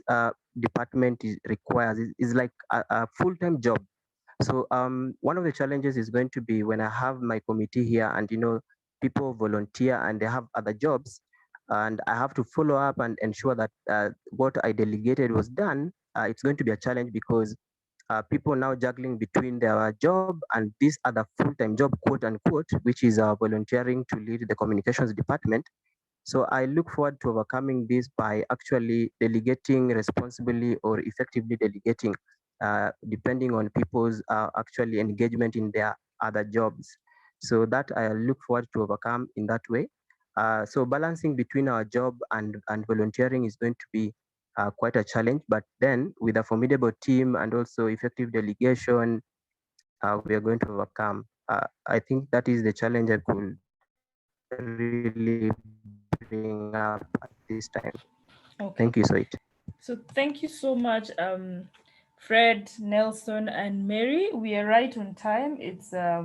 C: department is like a full-time job. So one of the challenges is going to be when I have my committee here, and people volunteer and they have other jobs, and I have to follow up and ensure that what I delegated was done. It's going to be a challenge because people now juggling between their job and this other full-time job, quote unquote, which is volunteering to lead the communications department. So I look forward to overcoming this by actually delegating responsibly or effectively delegating, depending on people's actually engagement in their other jobs. So that I look forward to overcome in that way. So balancing between our job and volunteering is going to be quite a challenge, but then with a formidable team and also effective delegation, we are going to overcome. I think that is the challenge I could really bring up at this time.
B: Okay.
C: Thank you, Soit.
B: So thank you so much, Fred, Nelson, and Mary. We are right on time. It's a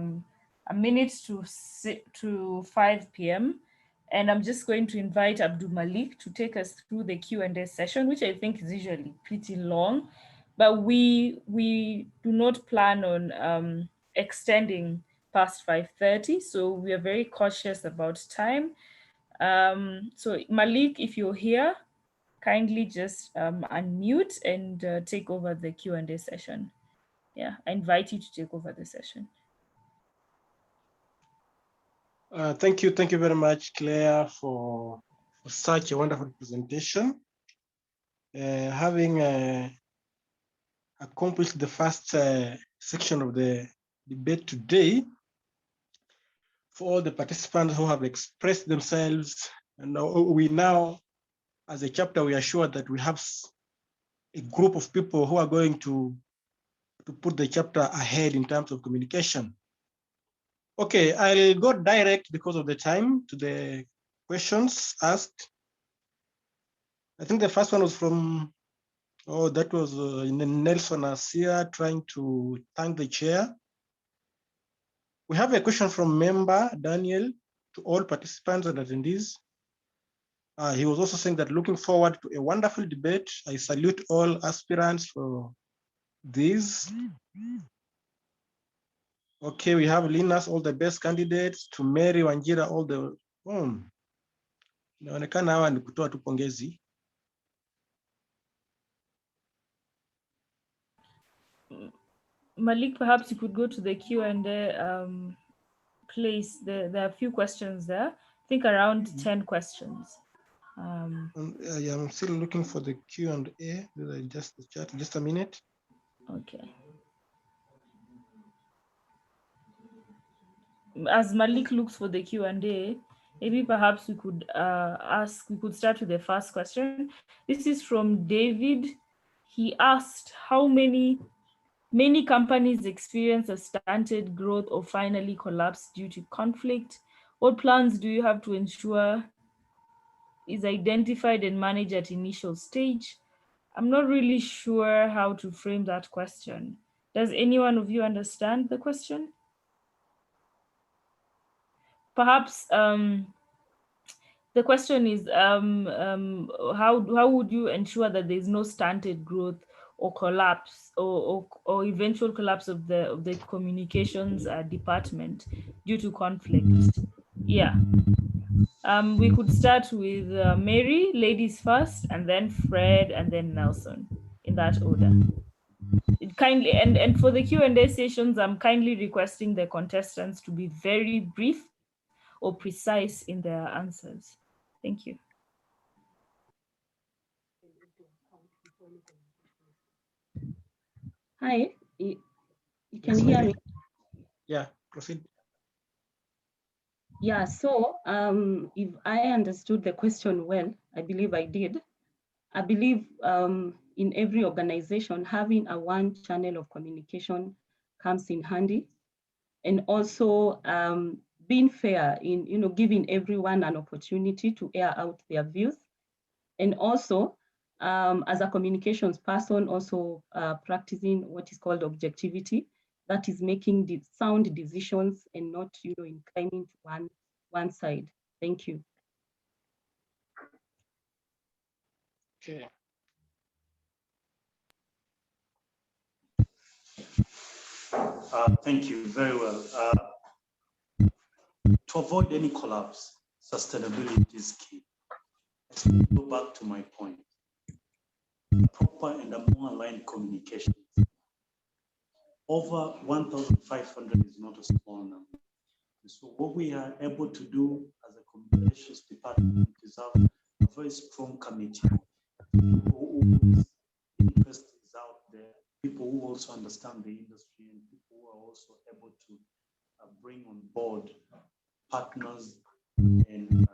B: minute to 5 p.m. And I'm just going to invite Abdul Malik to take us through the Q&A session, which I think is usually pretty long, but we do not plan on extending past 5:30, so we are very cautious about time. So Malik, if you're here, kindly just unmute and take over the Q&A session. Yeah, I invite you to take over the session.
E: Thank you very much, Claire, for such a wonderful presentation. Having accomplished the first section of the debate today, for all the participants who have expressed themselves, and we now, as a chapter, we are sure that we have a group of people who are going to put the chapter ahead in terms of communication. Okay, I'll go direct because of the time to the questions asked. I think the first one was from, that was Nelson Asia trying to thank the chair. We have a question from member Daniel to all participants and attendees. He was also saying that looking forward to a wonderful debate. I salute all aspirants for this. Okay, we have Linus, all the best candidates. To Mary Wanjira, all the inaonekana hawa ni kutoa tu pongezi.
B: Malik, perhaps you could go to the Q&A place. There are a few questions there. I think around 10 questions.
E: I am still looking for the Q&A. Just the chat. Just a minute.
B: Okay. As Malik looks for the Q&A, maybe perhaps we could start with the first question. This is from David. He asked how many companies experience a stunted growth or finally collapse due to conflict. What plans do you have to ensure is identified and managed at initial stage? I'm not really sure how to frame that question. Does any one of you understand the question? Perhaps the question is how would you ensure that there's no stunted growth or collapse or eventual collapse of the communications department due to conflict? Yeah. We could start with Mary, ladies first, and then Fred, and then Nelson, in that order. Kindly, and for the Q&A sessions, I'm kindly requesting the contestants to be very brief or precise in their answers. Thank you.
D: Hi, you can hear me?
E: Yeah, proceed.
D: Yeah, so if I understood the question well, I believe I did. I believe in every organization, having a one channel of communication comes in handy. And also being fair in giving everyone an opportunity to air out their views. And also, as a communications person, also practicing what is called objectivity, that is making the sound decisions and not inclining to one side. Thank you.
E: Okay.
A: Thank you, very well. To avoid any collapse, sustainability is key. Let's go back to my point. Proper and a more aligned communication. Over 1,500 is not a small number. So what we are able to do as a communications department is have a very strong committee. People whose interest is out there, people who also understand the industry, and people who are also able to bring on board partners and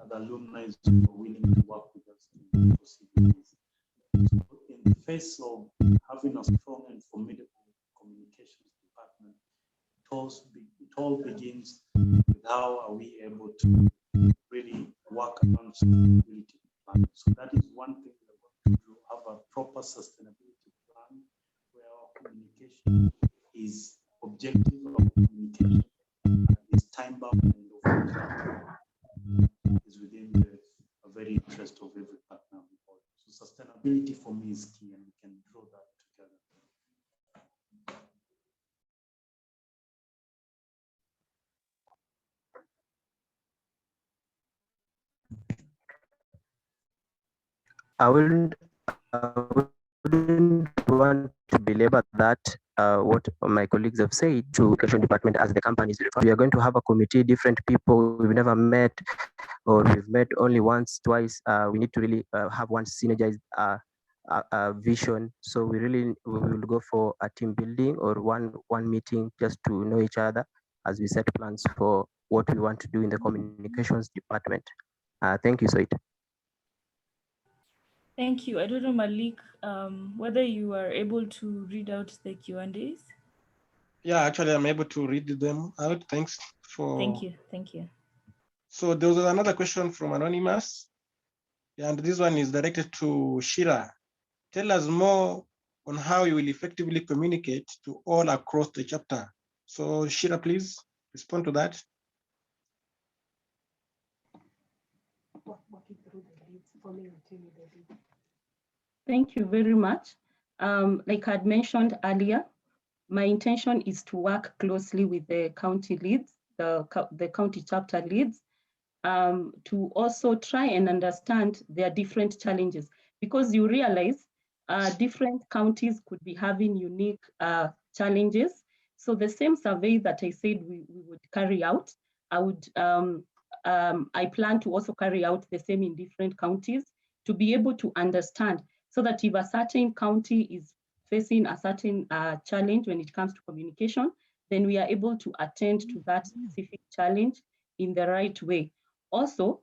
A: other alumni who are willing to work with us in possibilities. So in the face of having a strong and formidable communications department, it all begins with how are we able to really work around sustainability plan. So that is one thing we're going to do, have a proper sustainability plan where our communication is objective, our communication is time bound, and of course is within the very interest of every partner. So sustainability for me is key, and we can draw that together.
C: I wouldn't want to belabor that. what my colleagues have said to education department as the company is reformed. We are going to have a committee, different people we've never met, or we've met only once, twice. We need to really have one synergized vision. So we will go for a team building or one meeting just to know each other as we set plans for what we want to do in the communications department. Thank you, Soit.
B: Thank you. I don't know, Malik, whether you are able to read out the Q&As.
E: Yeah, actually, I'm able to read them out. Thanks for.
B: Thank you. Thank you.
E: So there was another question from Anonymous, and this one is directed to Shira. Tell us more on how you will effectively communicate to all across the chapter. So Shira, please respond to that.
D: Thank you very much. Like I had mentioned earlier, my intention is to work closely with the county leads, the county chapter leads, to also try and understand their different challenges, because you realize different counties could be having unique challenges. So the same survey that I said we would carry out, I plan to also carry out the same in different counties to be able to understand, so that if a certain county is facing a certain challenge when it comes to communication, then we are able to attend to that specific challenge in the right way. Also,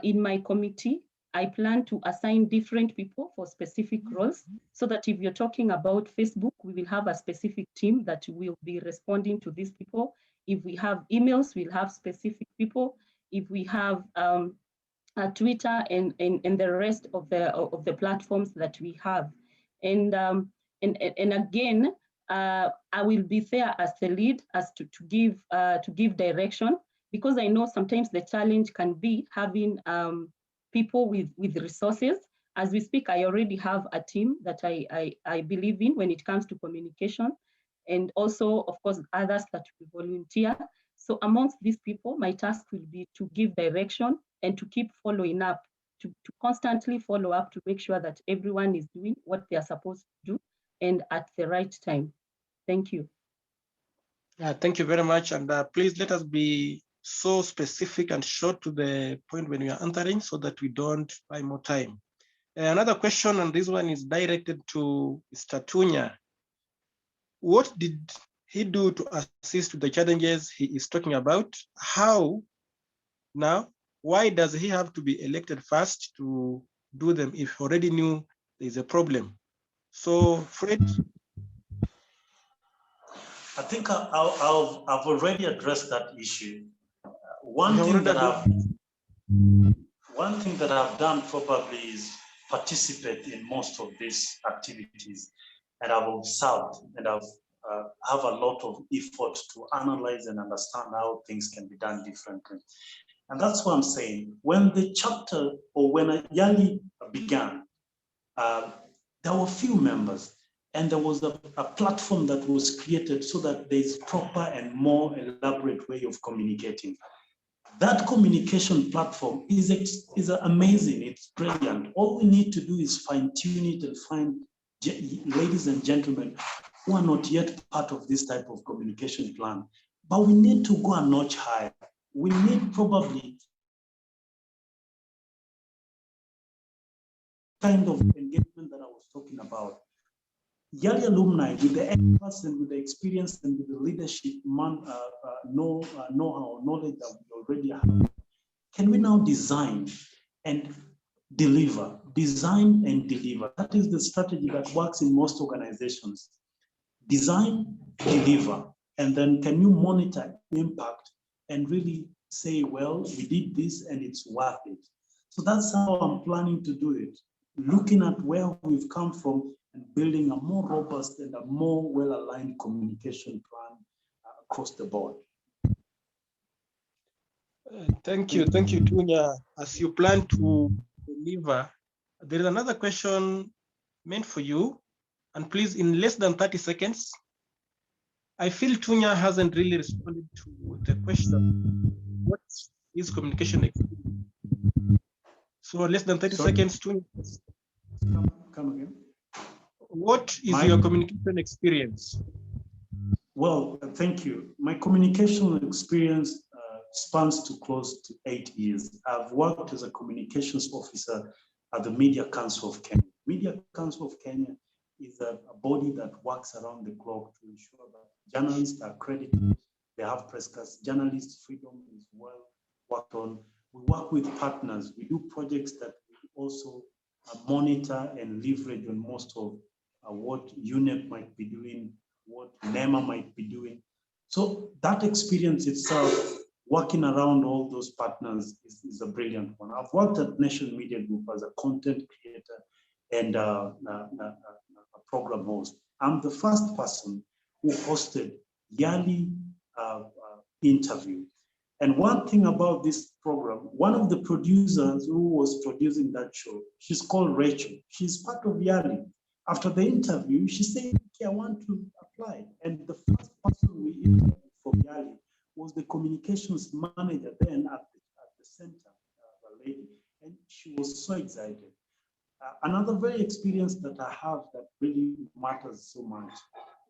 D: in my committee, I plan to assign different people for specific roles, so that if you're talking about Facebook, we will have a specific team that will be responding to these people. If we have emails, we'll have specific people. If we have Twitter and the rest of the platforms that we have, and again, I will be there as the lead, as to give direction, because I know sometimes the challenge can be having people with resources. As we speak, I already have a team that I believe in when it comes to communication, and also, of course, others that will volunteer. So amongst these people, my task will be to give direction and to keep following up, to constantly follow up, to make sure that everyone is doing what they are supposed to do and at the right time. Thank you.
E: Thank you very much. And please let us be so specific and short to the point when we are answering, so that we don't buy more time. Another question, and this one is directed to Mr. Tunya. What did he do to assist with the challenges he is talking about? How now? Why does he have to be elected first to do them if he already knew there's a problem? So, Fred?
A: I think I've already addressed that issue. One thing that I've done probably is participate in most of these activities, and I've observed, and I've have a lot of effort to analyze and understand how things can be done differently. And that's what I'm saying. When the chapter, or when Yali began, there were few members, and there was a platform that was created so that there's proper and more elaborate way of communicating. That communication platform is amazing, it's brilliant. All we need to do is fine tune it and find ladies and gentlemen who are not yet part of this type of communication plan. But we need to go a notch higher. We need probably kind of engagement that I was talking about. Yali alumni, with the experts and with the experience and with the leadership know-how, knowledge that we already have, can we now design and deliver? Design and deliver. That is the strategy that works in most organizations. Design, deliver, and then can you monitor impact and really say, well, we did this and it's worth it. So that's how I'm planning to do it, looking at where we've come from and building a more robust and a more well-aligned communication plan across the board.
E: Thank you, Tunya. As you plan to deliver, there is another question meant for you, and please, in less than 30 seconds. I feel Tunya hasn't really responded to the question. What is communication experience? So less than 30 seconds, Tunya.
A: Come again.
E: What is your communication experience?
A: Well, thank you. My communication experience spans to close to 8 years. I've worked as a communications officer at the Media Council of Kenya. Media Council of Kenya is a body that works around the clock to ensure that journalists are credited, they have press cards, journalist freedom is well worked on. We work with partners. We do projects that we also monitor and leverage on most of what UNEP might be doing, what NEMA might be doing. So that experience itself, working around all those partners is a brilliant one. I've worked at Nation Media Group as a content creator and a program host. I'm the first person who hosted yearly interview. And one thing about this program, one of the producers who was producing that show, she's called Rachel. She's part of Yali. After the interview, she said, okay, I want to apply. And the first person we interviewed for Yali was the communications manager then at the center, a lady. And she was so excited. Another very experience that I have that really matters so much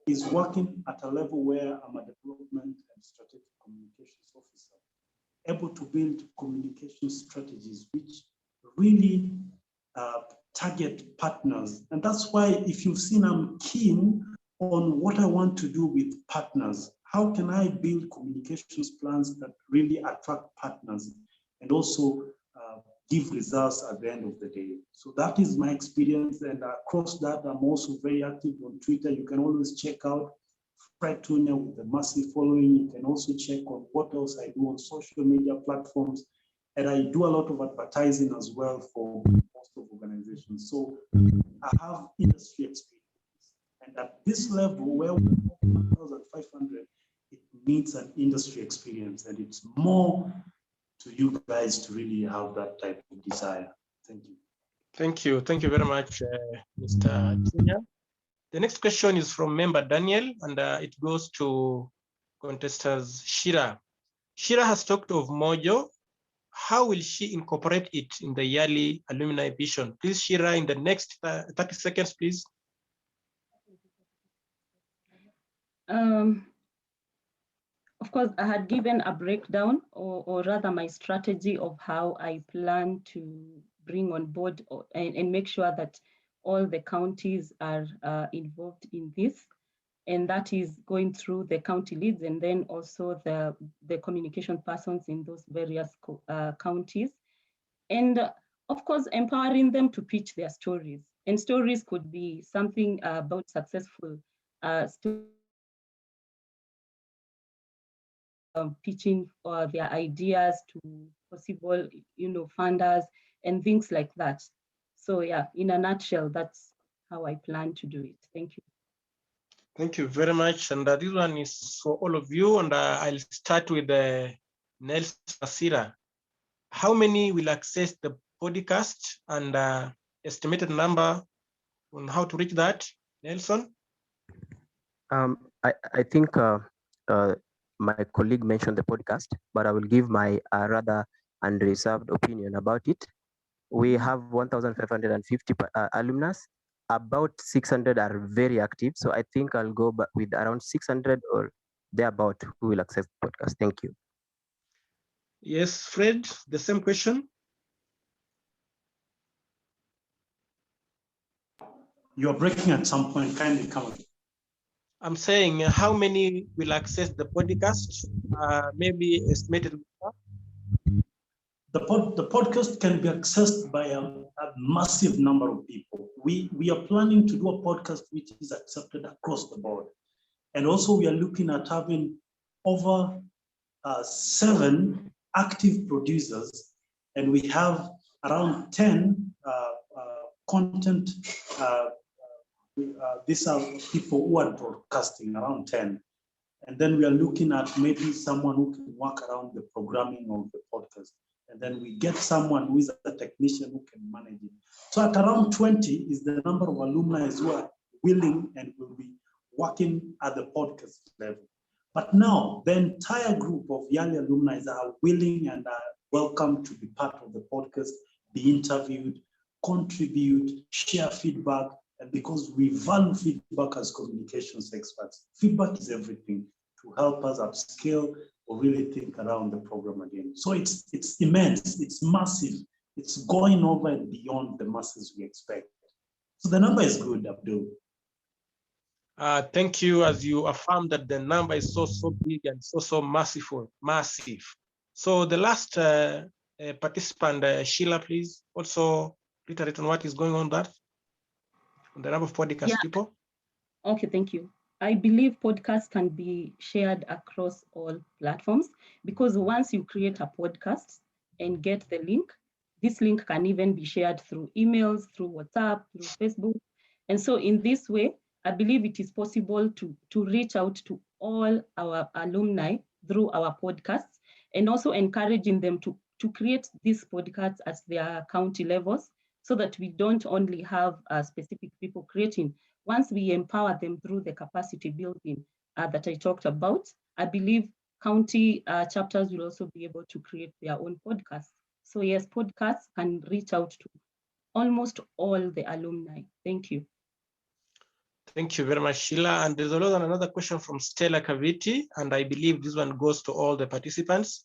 A: is working at a level where I'm a development and strategic communications officer, able to build communication strategies which really target partners. And that's why, if you've seen, I'm keen on what I want to do with partners. How can I build communications plans that really attract partners and also give results at the end of the day? So that is my experience. And across that, I'm also very active on Twitter. You can always check out Fred Tunya with a massive following. You can also check on what else I do on social media platforms. And I do a lot of advertising as well for most of organizations. So I have industry experience. And at this level, where we're 1,500, it needs an industry experience. And it's more to you guys to really have that type of desire. Thank you.
E: Thank you. Thank you very much, Mr. Tunya. The next question is from member Daniel, and it goes to contestants Shira. Shira has talked of Mojo. How will she incorporate it in the yearly alumni vision? Please, Shira, in the next 30 seconds, please.
D: Of course, I had given a breakdown, or rather my strategy of how I plan to bring on board and make sure that all the counties are involved in this. And that is going through the county leads and then also the communication persons in those various counties. And of course, empowering them to pitch their stories. And stories could be something about successful pitching their ideas to possible, funders and things like that. So yeah, in a nutshell, that's how I plan to do it. Thank you.
E: Thank you very much. And this one is for all of you. And I'll start with Nelson Asira. How many will access the podcast, and estimated number on how to reach that, Nelson?
C: I think my colleague mentioned the podcast, but I will give my rather unreserved opinion about it. We have 1,550 alumnus. About 600 are very active. So I think I'll go with around 600 or thereabout who will access the podcast. Thank you.
E: Yes, Fred, the same question.
A: You're breaking at some point, kindly come again.
E: I'm saying how many will access the podcast? Maybe estimated.
A: The podcast can be accessed by a massive number of people. We are planning to do a podcast which is accepted across the board. And also we are looking at having over 7 active producers, and we have around 10 content. These are people who are broadcasting, around 10. And then we are looking at maybe someone who can work around the programming of the podcast. And then we get someone who is a technician who can manage it. So at around 20 is the number of alumni who are willing and will be working at the podcast level. But now the entire group of young alumni are willing and are welcome to be part of the podcast, be interviewed, contribute, share feedback, And because we value feedback as communications experts, feedback is everything to help us upscale or really think around the program again. So it's immense, it's massive, it's going over and beyond the masses we expect. So the number is good, Abdul.
E: Thank you, as you affirm that the number is so big and so massive. So the last participant, Sheila, please also reiterate on what is going on there, on the number of podcast people.
D: Okay, thank you. I believe podcasts can be shared across all platforms, because once you create a podcast and get the link, this link can even be shared through emails, through WhatsApp, through Facebook. And so in this way, I believe it is possible to reach out to all our alumni through our podcasts, and also encouraging them to create these podcasts at their county levels, so that we don't only have specific people creating. Once we empower them through the capacity building that I talked about, I believe county chapters will also be able to create their own podcasts. So yes, podcasts can reach out to almost all the alumni. Thank you.
E: Thank you very much, Sheila. And there's another question from Stella Caviti, and I believe this one goes to all the participants.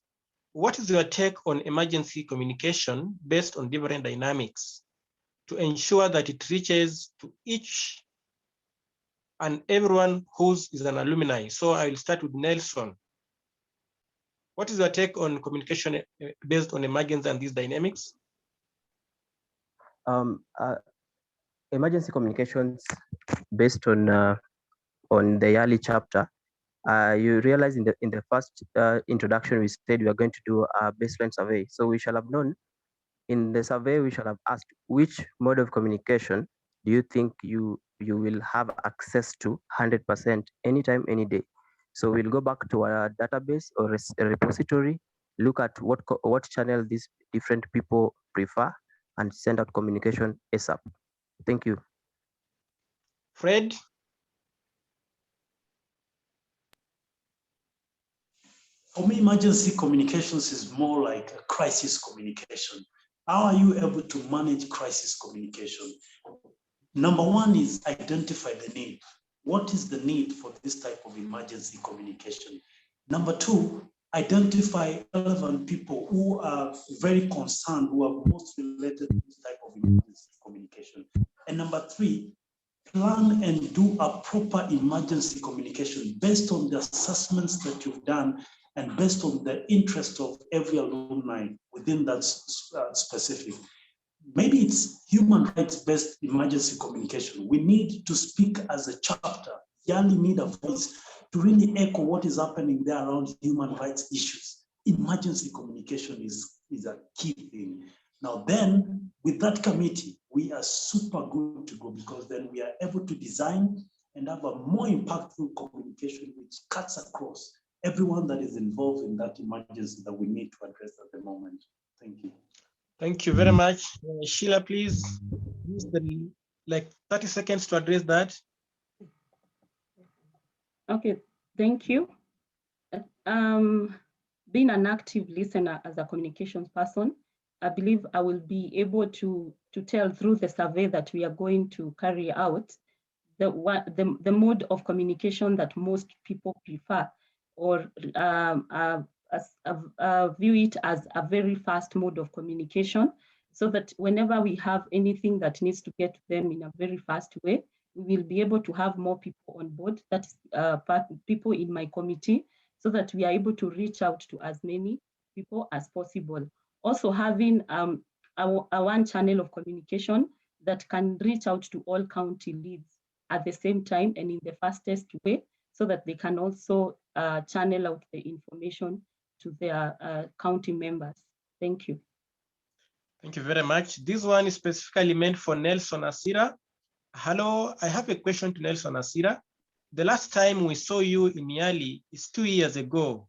E: What is your take on emergency communication based on different dynamics to ensure that it reaches to each and everyone who is an alumni? So I will start with Nelson. What is your take on communication based on emergency and these dynamics?
C: Emergency communications based on the yearly chapter. You realize in the first introduction, we said we are going to do a baseline survey. So we shall have known in the survey, we shall have asked which mode of communication do you think you will have access to 100% anytime, any day. So we'll go back to our database or a repository, look at what channel these different people prefer, and send out communication ASAP. Thank you.
E: Fred?
A: For me, emergency communications is more like a crisis communication. How are you able to manage crisis communication? Number one is identify the need. What is the need for this type of emergency communication? Number two, identify relevant people who are very concerned, who are most related to this type of emergency communication. And number three, plan and do a proper emergency communication based on the assessments that you've done and based on the interest of every alumni within that specific. Maybe it's human rights-based emergency communication. We need to speak as a chapter. Yali need a voice to really echo what is happening there around human rights issues. Emergency communication is a key thing. Now then, with that committee, we are super good to go, because then we are able to design and have a more impactful communication which cuts across everyone that is involved in that emergency that we need to address at the moment. Thank you.
E: Thank you very much. Sheila, please use the 30 seconds to address that.
D: Okay, thank you. Being an active listener as a communications person, I believe I will be able to tell through the survey that we are going to carry out the mode of communication that most people prefer, or view it as a very fast mode of communication, so that whenever we have anything that needs to get to them in a very fast way, we will be able to have more people on board, that is people in my committee, so that we are able to reach out to as many people as possible. Also having a one channel of communication that can reach out to all county leads at the same time and in the fastest way, so that they can also channel out the information to their county members. Thank you.
E: Thank you very much. This one is specifically meant for Nelson Asira. Hello, I have a question to Nelson Asira. The last time we saw you in Yali is 2 years ago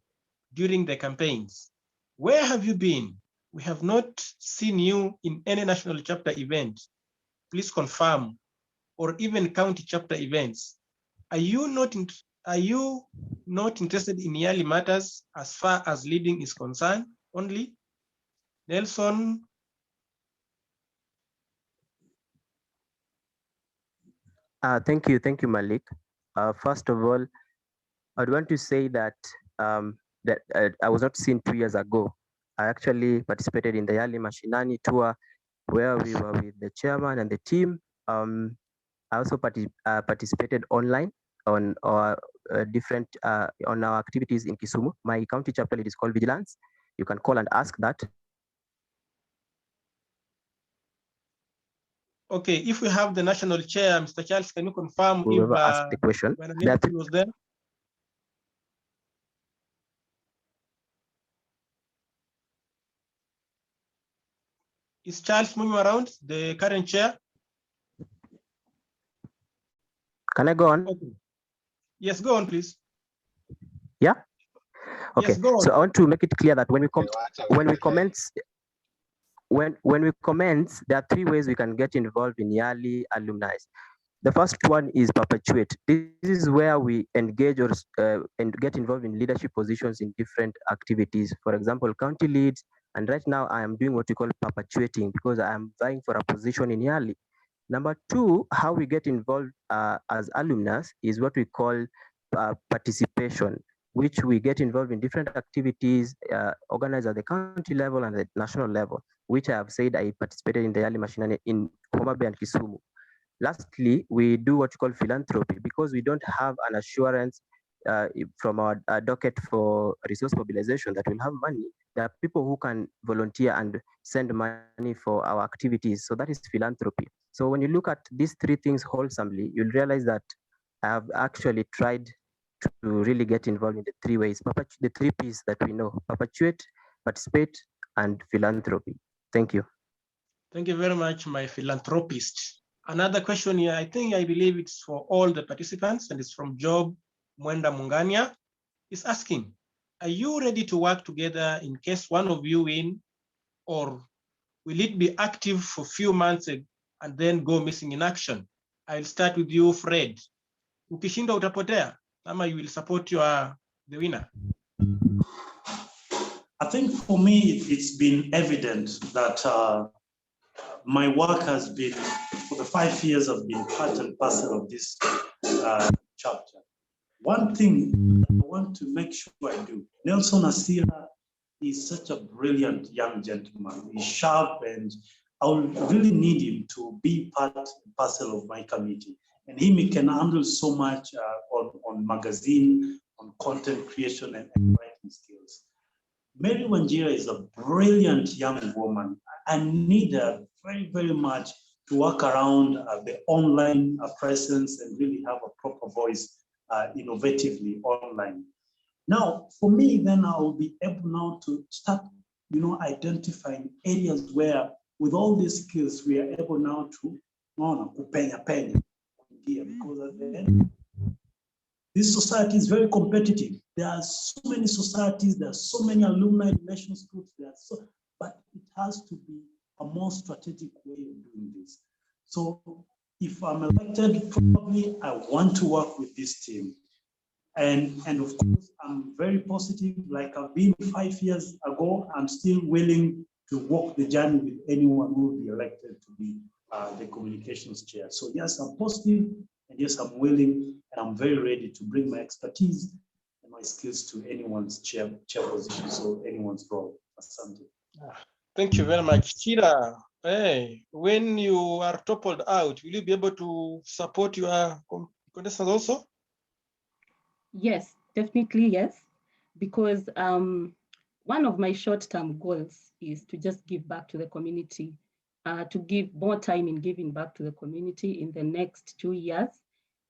E: during the campaigns. Where have you been? We have not seen you in any national chapter event. Please confirm, or even county chapter events. Are you not interested in Yali matters as far as leading is concerned only? Nelson?
C: Thank you, Malik. First of all, I'd want to say that I was not seen 2 years ago. I actually participated in the Yali Mashinani tour where we were with the chairman and the team. I also participated online on our different on our activities in Kisumu. My county chapter lead is called Vigilance. You can call and ask that.
E: Okay, if we have the national chair, Mr. Charles, can you confirm
C: Whoever
E: if
C: asked the question,
E: he was there? Is Charles moving around, the current chair?
C: Can I go on?
E: Okay. Yes, go on, please.
C: Yeah. Okay.
E: Yes, go on.
C: So I want to make it clear that when we commence, there are 3 ways we can get involved in Yali alumni. The first one is perpetuate. This is where we engage and get involved in leadership positions in different activities. For example, county leads. And right now I am doing what we call perpetuating because I am vying for a position in Yali. Number 2, how we get involved as alumnus is what we call participation, which we get involved in different activities organized at the county level and the national level, which I have said I participated in the Yali Mashinani in Homa Bay and Kisumu. Lastly, we do what you call philanthropy because we don't have an assurance from our docket for resource mobilization that we'll have money. There are people who can volunteer and send money for our activities. So that is philanthropy. So when you look at these 3 things wholesomely, you'll realize that I have actually tried to really get involved in the 3 ways, the 3 P's that we know: perpetuate, participate, and philanthropy. Thank you.
E: Thank you very much, my philanthropist. Another question here, I believe it's for all the participants, and it's from Job Mwenda Mungania. He's asking, are you ready to work together in case one of you win, or will it be active for a few months and then go missing in action? I'll start with you, Fred. Ukishinda utapotea, ama you will support the winner?
A: I think for me, it's been evident that my work has been, for the 5 years, I've been part and parcel of this chapter. One thing I want to make sure I do, Nelson Asira is such a brilliant young gentleman. He's sharp, and I will really need him to be part and parcel of my committee. And he can handle so much on magazine, on content creation and writing skills. Mary Wanjira is a brilliant young woman. I need her very, very much to work around the online presence and really have a proper voice innovatively online. Now, for me, then I will be able now to start, identifying areas where, with all these skills, we are able now to penya, because at the end, this society is very competitive. There are so many societies, there are so many alumni relations groups, but it has to be a more strategic way of doing this. So if I'm elected, probably I want to work with this team. And of course, I'm very positive, like I've been 5 years ago, I'm still willing to walk the journey with anyone who will be elected to be the communications chair. So yes, I'm positive, and yes, I'm willing, and I'm very ready to bring my expertise and my skills to anyone's chair position, so anyone's role. Asante.
E: Thank you very much. Chira, hey, when you are toppled out, will you be able to support your contestants also?
D: Yes, definitely yes, because one of my short-term goals is to just give back to the community, to give more time in giving back to the community in the next 2 years.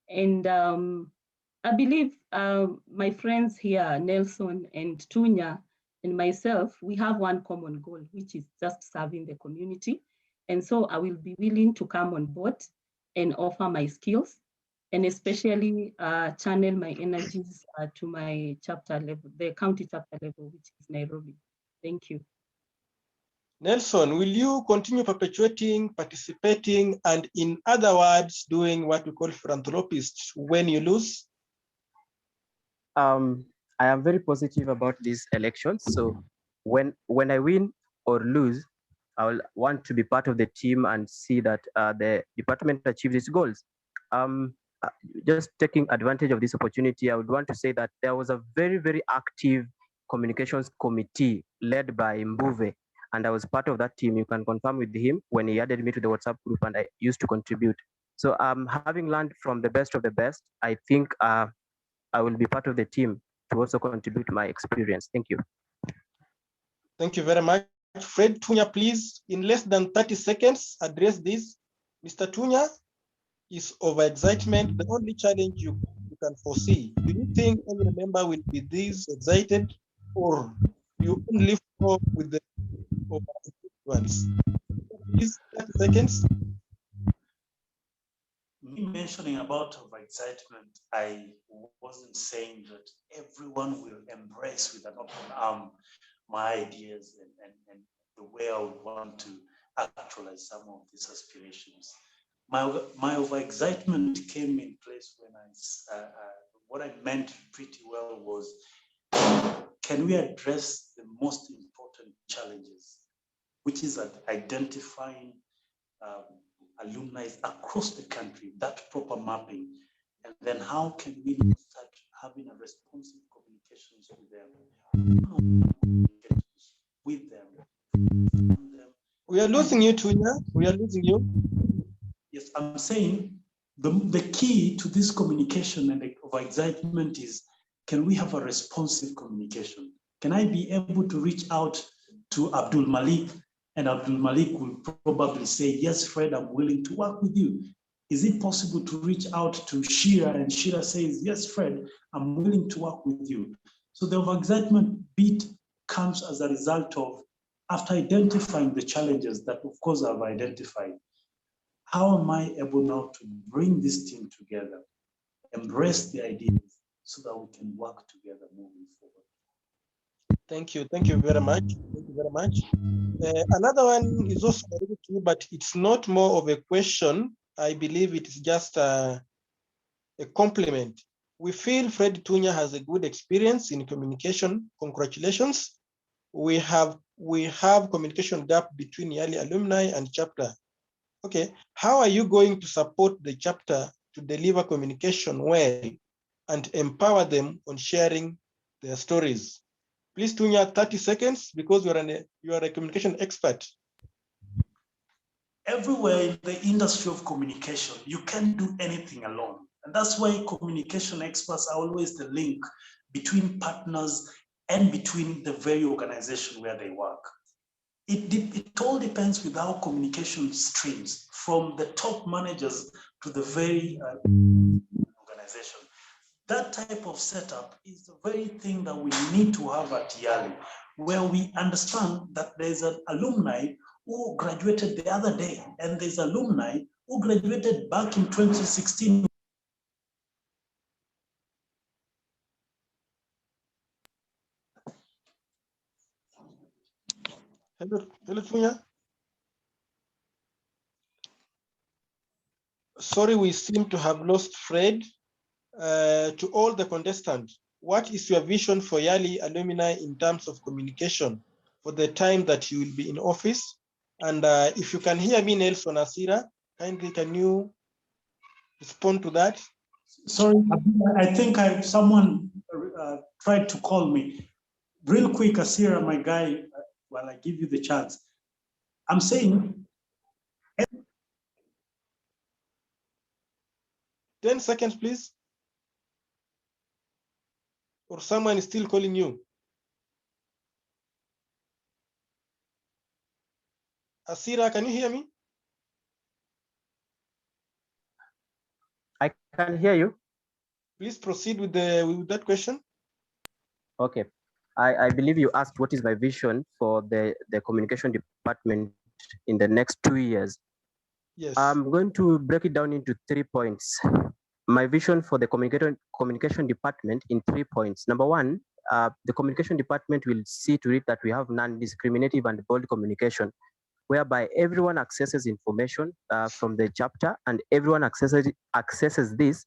D: And I believe my friends here, Nelson and Tunya and myself, we have one common goal, which is just serving the community. And so I will be willing to come on board and offer my skills, and especially channel my energies to my chapter level, the county chapter level, which is Nairobi. Thank you.
E: Nelson, will you continue perpetuating, participating, and in other words, doing what we call philanthropists when you lose?
C: I am very positive about these elections. So when I win or lose, I will want to be part of the team and see that the department achieves its goals. Just taking advantage of this opportunity, I would want to say that there was a very, very active communications committee led by Mbuve, and I was part of that team. You can confirm with him when he added me to the WhatsApp group, and I used to contribute. So having learned from the best of the best, I think I will be part of the team to also contribute my experience. Thank you.
E: Thank you very much. Fred Tunya, please, in less than 30 seconds, address this. Mr. Tunya, is overexcitement the only challenge you can foresee? Do you think every member will be this excited, or you only go with the ones? Please, 30 seconds.
A: Me mentioning about overexcitement, I wasn't saying that everyone will embrace with an open arm my ideas and the way I would want to actualize some of these aspirations. My overexcitement came in place when what I meant pretty well was, can we address the most important challenges, which is identifying alumni across the country, that proper mapping, and then how can we start having a responsive communications with them,
E: We are losing you, Tunya. We are losing you.
A: Yes, I'm saying the key to this communication and the overexcitement is, can we have a responsive communication? Can I be able to reach out to Abdul Malik, and Abdul Malik will probably say, yes, Fred, I'm willing to work with you. Is it possible to reach out to Shira, and Shira says, yes, Fred, I'm willing to work with you? So the overexcitement bit comes as a result of, after identifying the challenges that, of course, I've identified, how am I able now to bring this team together, embrace the ideas, so that we can work together moving forward?
E: Thank you. Thank you very much. Thank you very much. Another one is also related to, but it's not more of a question. I believe it is just a compliment. We feel Fred Tunya has a good experience in communication. Congratulations. We have communication gap between Yali alumni and chapter. Okay, how are you going to support the chapter to deliver communication well and empower them on sharing their stories? Please, Tunya, 30 seconds, because you are a communication expert.
A: Everywhere in the industry of communication, you can't do anything alone. And that's why communication experts are always the link between partners and between the very organization where they work. It all depends with our communication streams, from the top managers to the very organization. That type of setup is the very thing that we need to have at Yali, where we understand that there's an alumni who graduated the other day, and there's alumni who graduated back in 2016.
E: Hello, Tunya. Sorry, we seem to have lost Fred. To all the contestants, what is your vision for Yali alumni in terms of communication for the time that you will be in office? And if you can hear me, Nelson Asira, kindly can you respond to that?
A: Sorry, I think someone tried to call me. Real quick, Asira, my guy, while I give you the chance. I'm saying
E: 10 seconds, please. Or someone is still calling you. Asira, can you hear me?
C: I can hear you.
E: Please proceed with that question.
C: Okay. I believe you asked what is my vision for the communication department in the next 2 years.
E: Yes.
C: I'm going to break it down into 3 points. My vision for the communication department in 3 points. Number one, the communication department will see to it that we have non-discriminative and bold communication, whereby everyone accesses information from the chapter, and everyone accesses this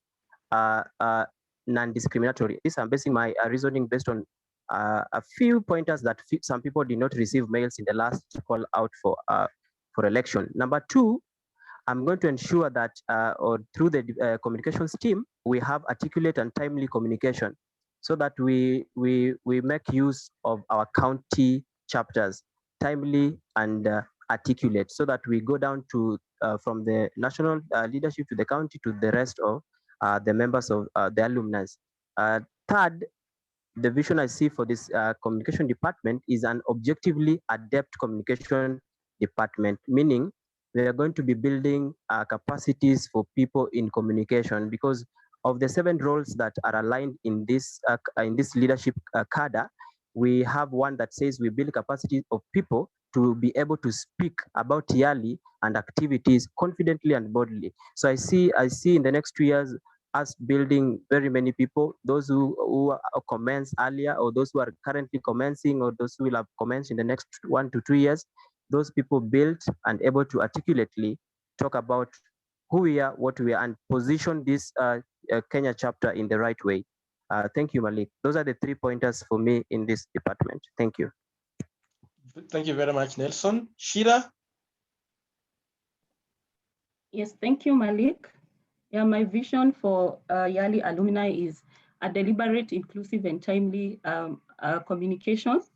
C: non-discriminatory. This I'm basing my reasoning based on a few pointers that some people did not receive mails in the last call out for election. Number two, I'm going to ensure that or through the communications team, we have articulate and timely communication so that we make use of our county chapters timely and articulate so that we go down to from the national leadership to the county to the rest of the members of the alumni. Third, the vision I see for this communication department is an objectively adept communication department, meaning we are going to be building capacities for people in communication because of the 7 roles that are aligned in this leadership cadre. We have one that says we build capacity of people to be able to speak about YALI and activities confidently and boldly. So I see in the next 2 years us building very many people, those who commence earlier or those who are currently commencing or those who will have commenced in the next 1 to 2 years, those people built and able to articulately talk about who we are, what we are, and position this Kenya chapter in the right way. Thank you, Malik. Those are the 3 pointers for me in this department. Thank you.
E: Thank you very much, Nelson. Shira?
D: Yes, thank you, Malik. Yeah, my vision for YALI alumni is a deliberate, inclusive, and timely communications.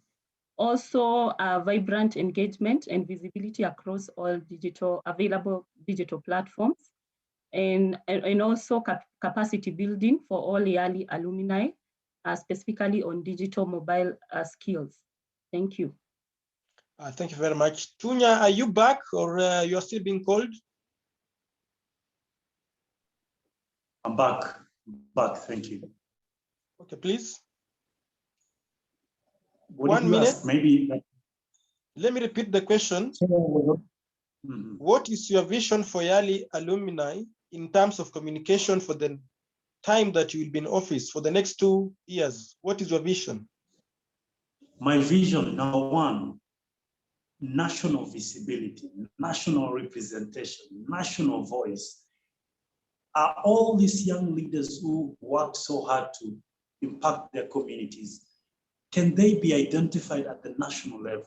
D: Also, vibrant engagement and visibility across all available digital platforms, and also capacity building for all YALI alumni, specifically on digital mobile skills. Thank you.
E: Thank you very much. Tunya, are you back or you are still being called?
A: I'm back. Thank you.
E: Okay, please.
A: What
E: 1 minute.
A: Maybe.
E: Let me repeat the question.
A: Mm-hmm.
E: What is your vision for YALI alumni in terms of communication for the time that you will be in office for the next 2 years? What is your vision?
A: My vision, number 1, national visibility, national representation, national voice. Are all these young leaders who work so hard to impact their communities, can they be identified at the national level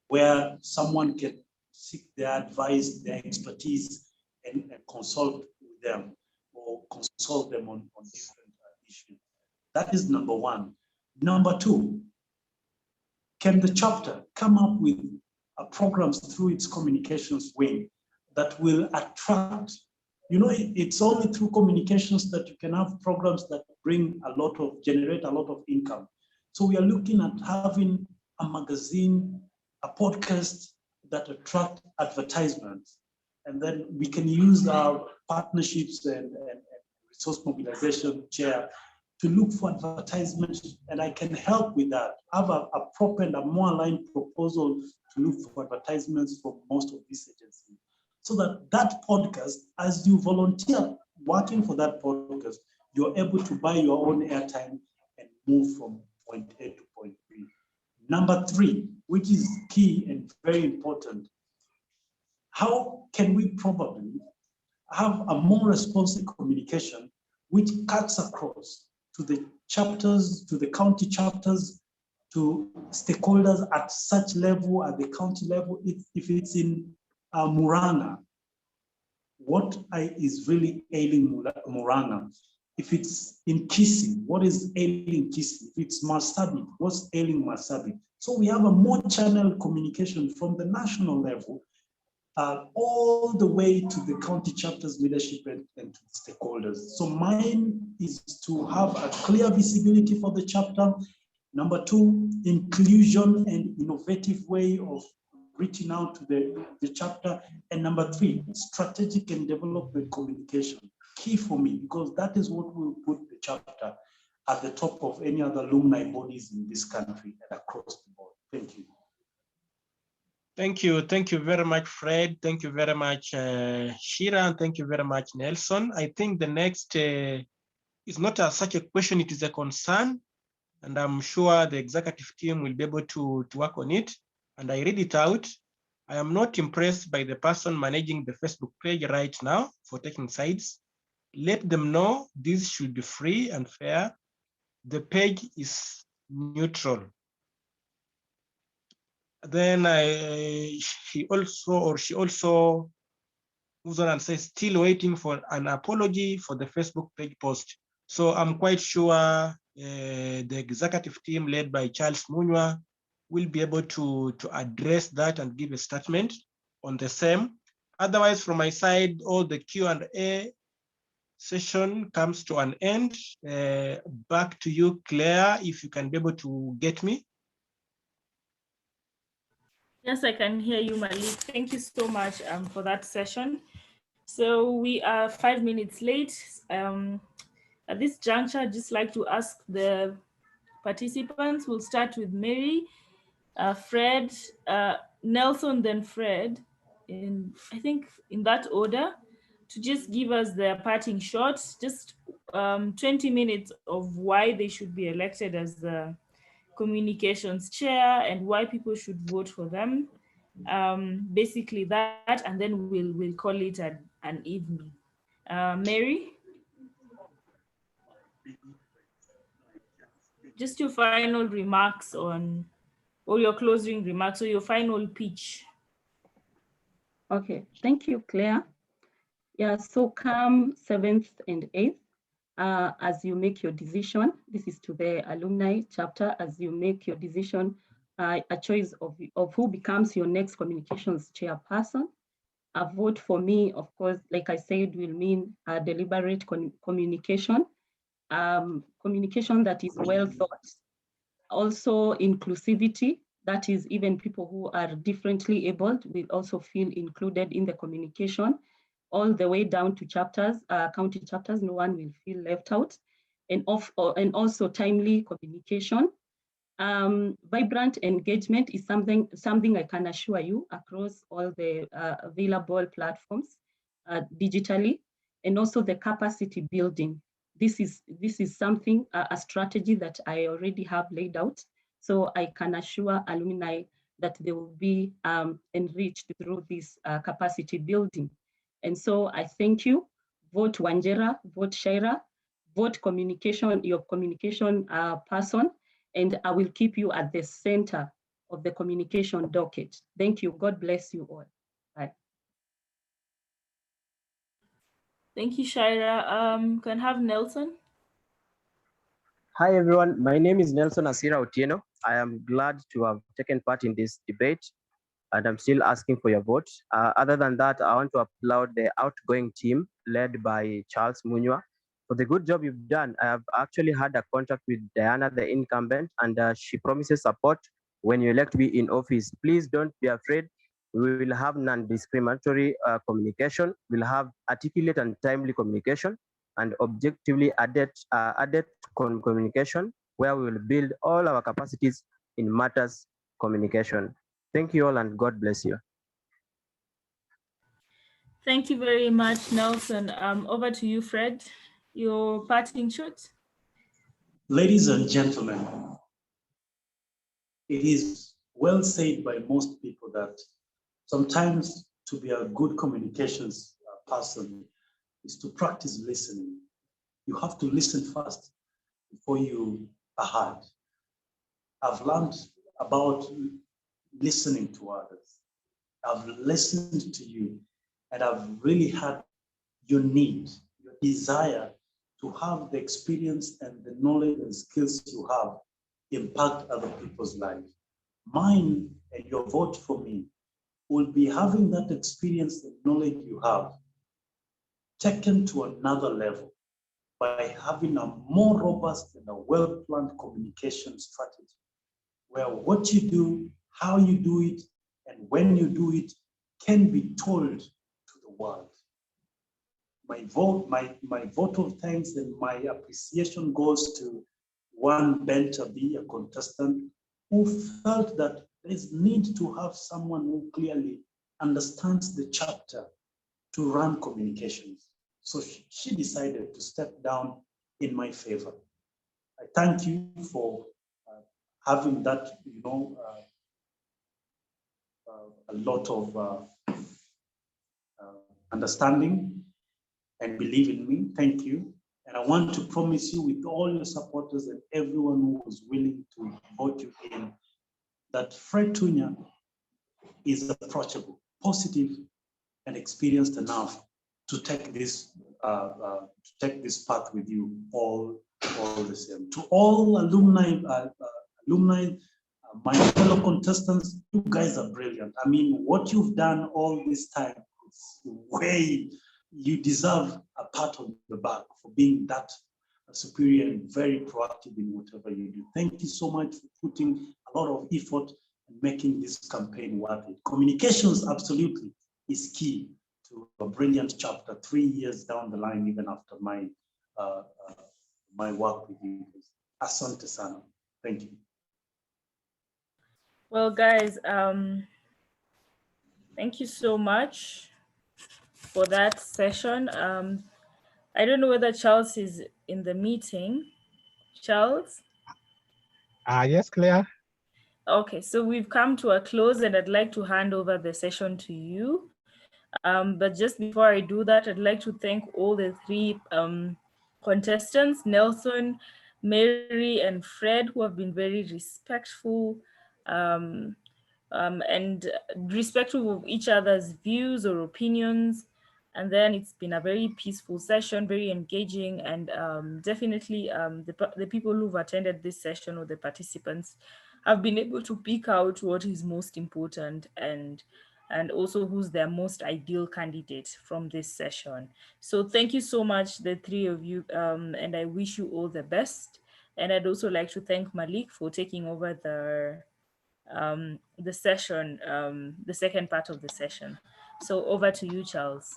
A: where someone can seek their advice, their expertise, and consult with them or consult them on different issues? That is number 1. Number 2, can the chapter come up with programs through its communications wing that will attract? It's only through communications that you can have programs that generate a lot of income. So we are looking at having a magazine, a podcast that attract advertisements. And then we can use our partnerships and resource mobilization chair to look for advertisements, and I can help with that. Have a proper and a more aligned proposal to look for advertisements for most of these agencies. So that podcast, as you volunteer working for that podcast, you're able to buy your own airtime and move from point A to point B. Number 3, which is key and very important, how can we probably have a more responsive communication which cuts across to the chapters, to the county chapters, to stakeholders at such level, at the county level? If it's in Murang'a, what is really ailing Murang'a? If it's in Kisii, what is ailing Kisii? If it's Marsabit, what's ailing Marsabit? So we have a more channel communication from the national level all the way to the county chapters leadership and to the stakeholders. So mine is to have a clear visibility for the chapter. Number 2, inclusion and innovative way of reaching out to the chapter. And number 3, strategic and development communication. Key for me, because that is what will put the chapter at the top of any other alumni bodies in this country and across the board. Thank you.
E: Thank you. Thank you very much, Fred. Thank you very much, Shira. And thank you very much, Nelson. I think the next is not such a question, it is a concern. And I'm sure the executive team will be able to work on it. And I read it out. I am not impressed by the person managing the Facebook page right now for taking sides. Let them know this should be free and fair. The page is neutral. Then she also moves on and says, still waiting for an apology for the Facebook page post. So I'm quite sure the executive team led by Charles Munywa will be able to address that and give a statement on the same. Otherwise, from my side, all the Q&A session comes to an end. Back to you, Claire, if you can be able to get me.
B: Yes, I can hear you, Malik. Thank you so much for that session. So we are 5 minutes late. At this juncture, I'd just like to ask the participants. We'll start with Mary, Fred, Nelson, then Fred, I think in that order, to just give us their parting shots, just 20 minutes of why they should be elected as the communications chair and why people should vote for them. Basically that, and then we'll call it an evening. Mary? Just your final remarks or your closing remarks, or your final pitch.
D: Okay, thank you, Claire. Yeah, so come 7th and 8th, as you make your decision, this is to the alumni chapter, as you make your decision, a choice of who becomes your next communications chairperson. A vote for me, of course, like I said, will mean a deliberate communication, communication that is well thought. Also inclusivity, that is even people who are differently abled will also feel included in the communication, all the way down to chapters, county chapters, no one will feel left out. And also timely communication. Vibrant engagement is something I can assure you across all the available platforms digitally, and also the capacity building. This is something, a strategy that I already have laid out. So I can assure alumni that they will be enriched through this capacity building. And so I thank you. Vote Wanjera, vote Shaira, vote your communication person, and I will keep you at the center of the communication docket. Thank you. God bless you all. Bye.
B: Thank you, Shaira. Can I have Nelson?
C: Hi, everyone. My name is Nelson Asira Otieno. I am glad to have taken part in this debate, and I'm still asking for your vote. Other than that, I want to applaud the outgoing team led by Charles Munywa for the good job you've done. I have actually had a contact with Diana, the incumbent, and she promises support when you elect me in office. Please don't be afraid. We will have non-discriminatory communication. We'll have articulate and timely communication, and objectively added communication, where we will build all our capacities in matters communication. Thank you all, and God bless you.
B: Thank you very much, Nelson. Over to you, Fred. Your parting shot.
A: Ladies and gentlemen, it is well said by most people that sometimes to be a good communications person is to practice listening. You have to listen first before you are heard. I've learned about listening to others. I've listened to you, and I've really had your need, your desire to have the experience and the knowledge and skills you have impact other people's lives. Mine and your vote for me will be having that experience and knowledge you have taken to another level by having a more robust and a well-planned communication strategy, where what you do, how you do it, and when you do it can be told to the world. My vote of thanks and my appreciation goes to one Benta B, a contestant, who felt that there is need to have someone who clearly understands the chapter to run communications. So she decided to step down in my favor. I thank you for having that, a lot of understanding and believe in me. Thank you. And I want to promise you, with all your supporters and everyone who was willing to vote you in, that Fred Tunya is approachable, positive, and experienced enough to take this path with you all the same. To all alumni, my fellow contestants, you guys are brilliant. I mean, what you've done all this time is way, you deserve a pat on the back for being that superior and very proactive in whatever you do. Thank you so much for putting a lot of effort and making this campaign worth it. Communications absolutely is key to a brilliant chapter 3 years down the line, even after my my work with you. Asante sana. Thank you.
B: Well, guys, thank you so much for that session. I don't know whether Charles is in the meeting. Charles?
F: Yes, Claire.
B: Okay, so we've come to a close and I'd like to hand over the session to you. But just before I do that, I'd like to thank all the three contestants, Nelson, Mary, and Fred, who have been very respectful and respectful of each other's views or opinions. And then it's been a very peaceful session, very engaging, and definitely the people who've attended this session or the participants have been able to pick out what is most important and also who's their most ideal candidate from this session. So thank you so much, the three of you, and I wish you all the best. And I'd also like to thank Malik for taking over the session, the second part of the session. So over to you, Charles.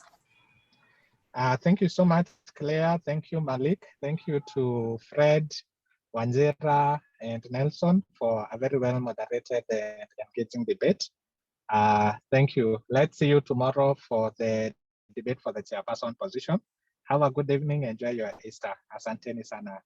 F: Thank you so much, Claire. Thank you, Malik. Thank you to Fred, Wanjera, and Nelson for a very well moderated and engaging debate. Thank you. Let's see you tomorrow for the debate for the chairperson position. Have a good evening. Enjoy your Easter. Asante sana.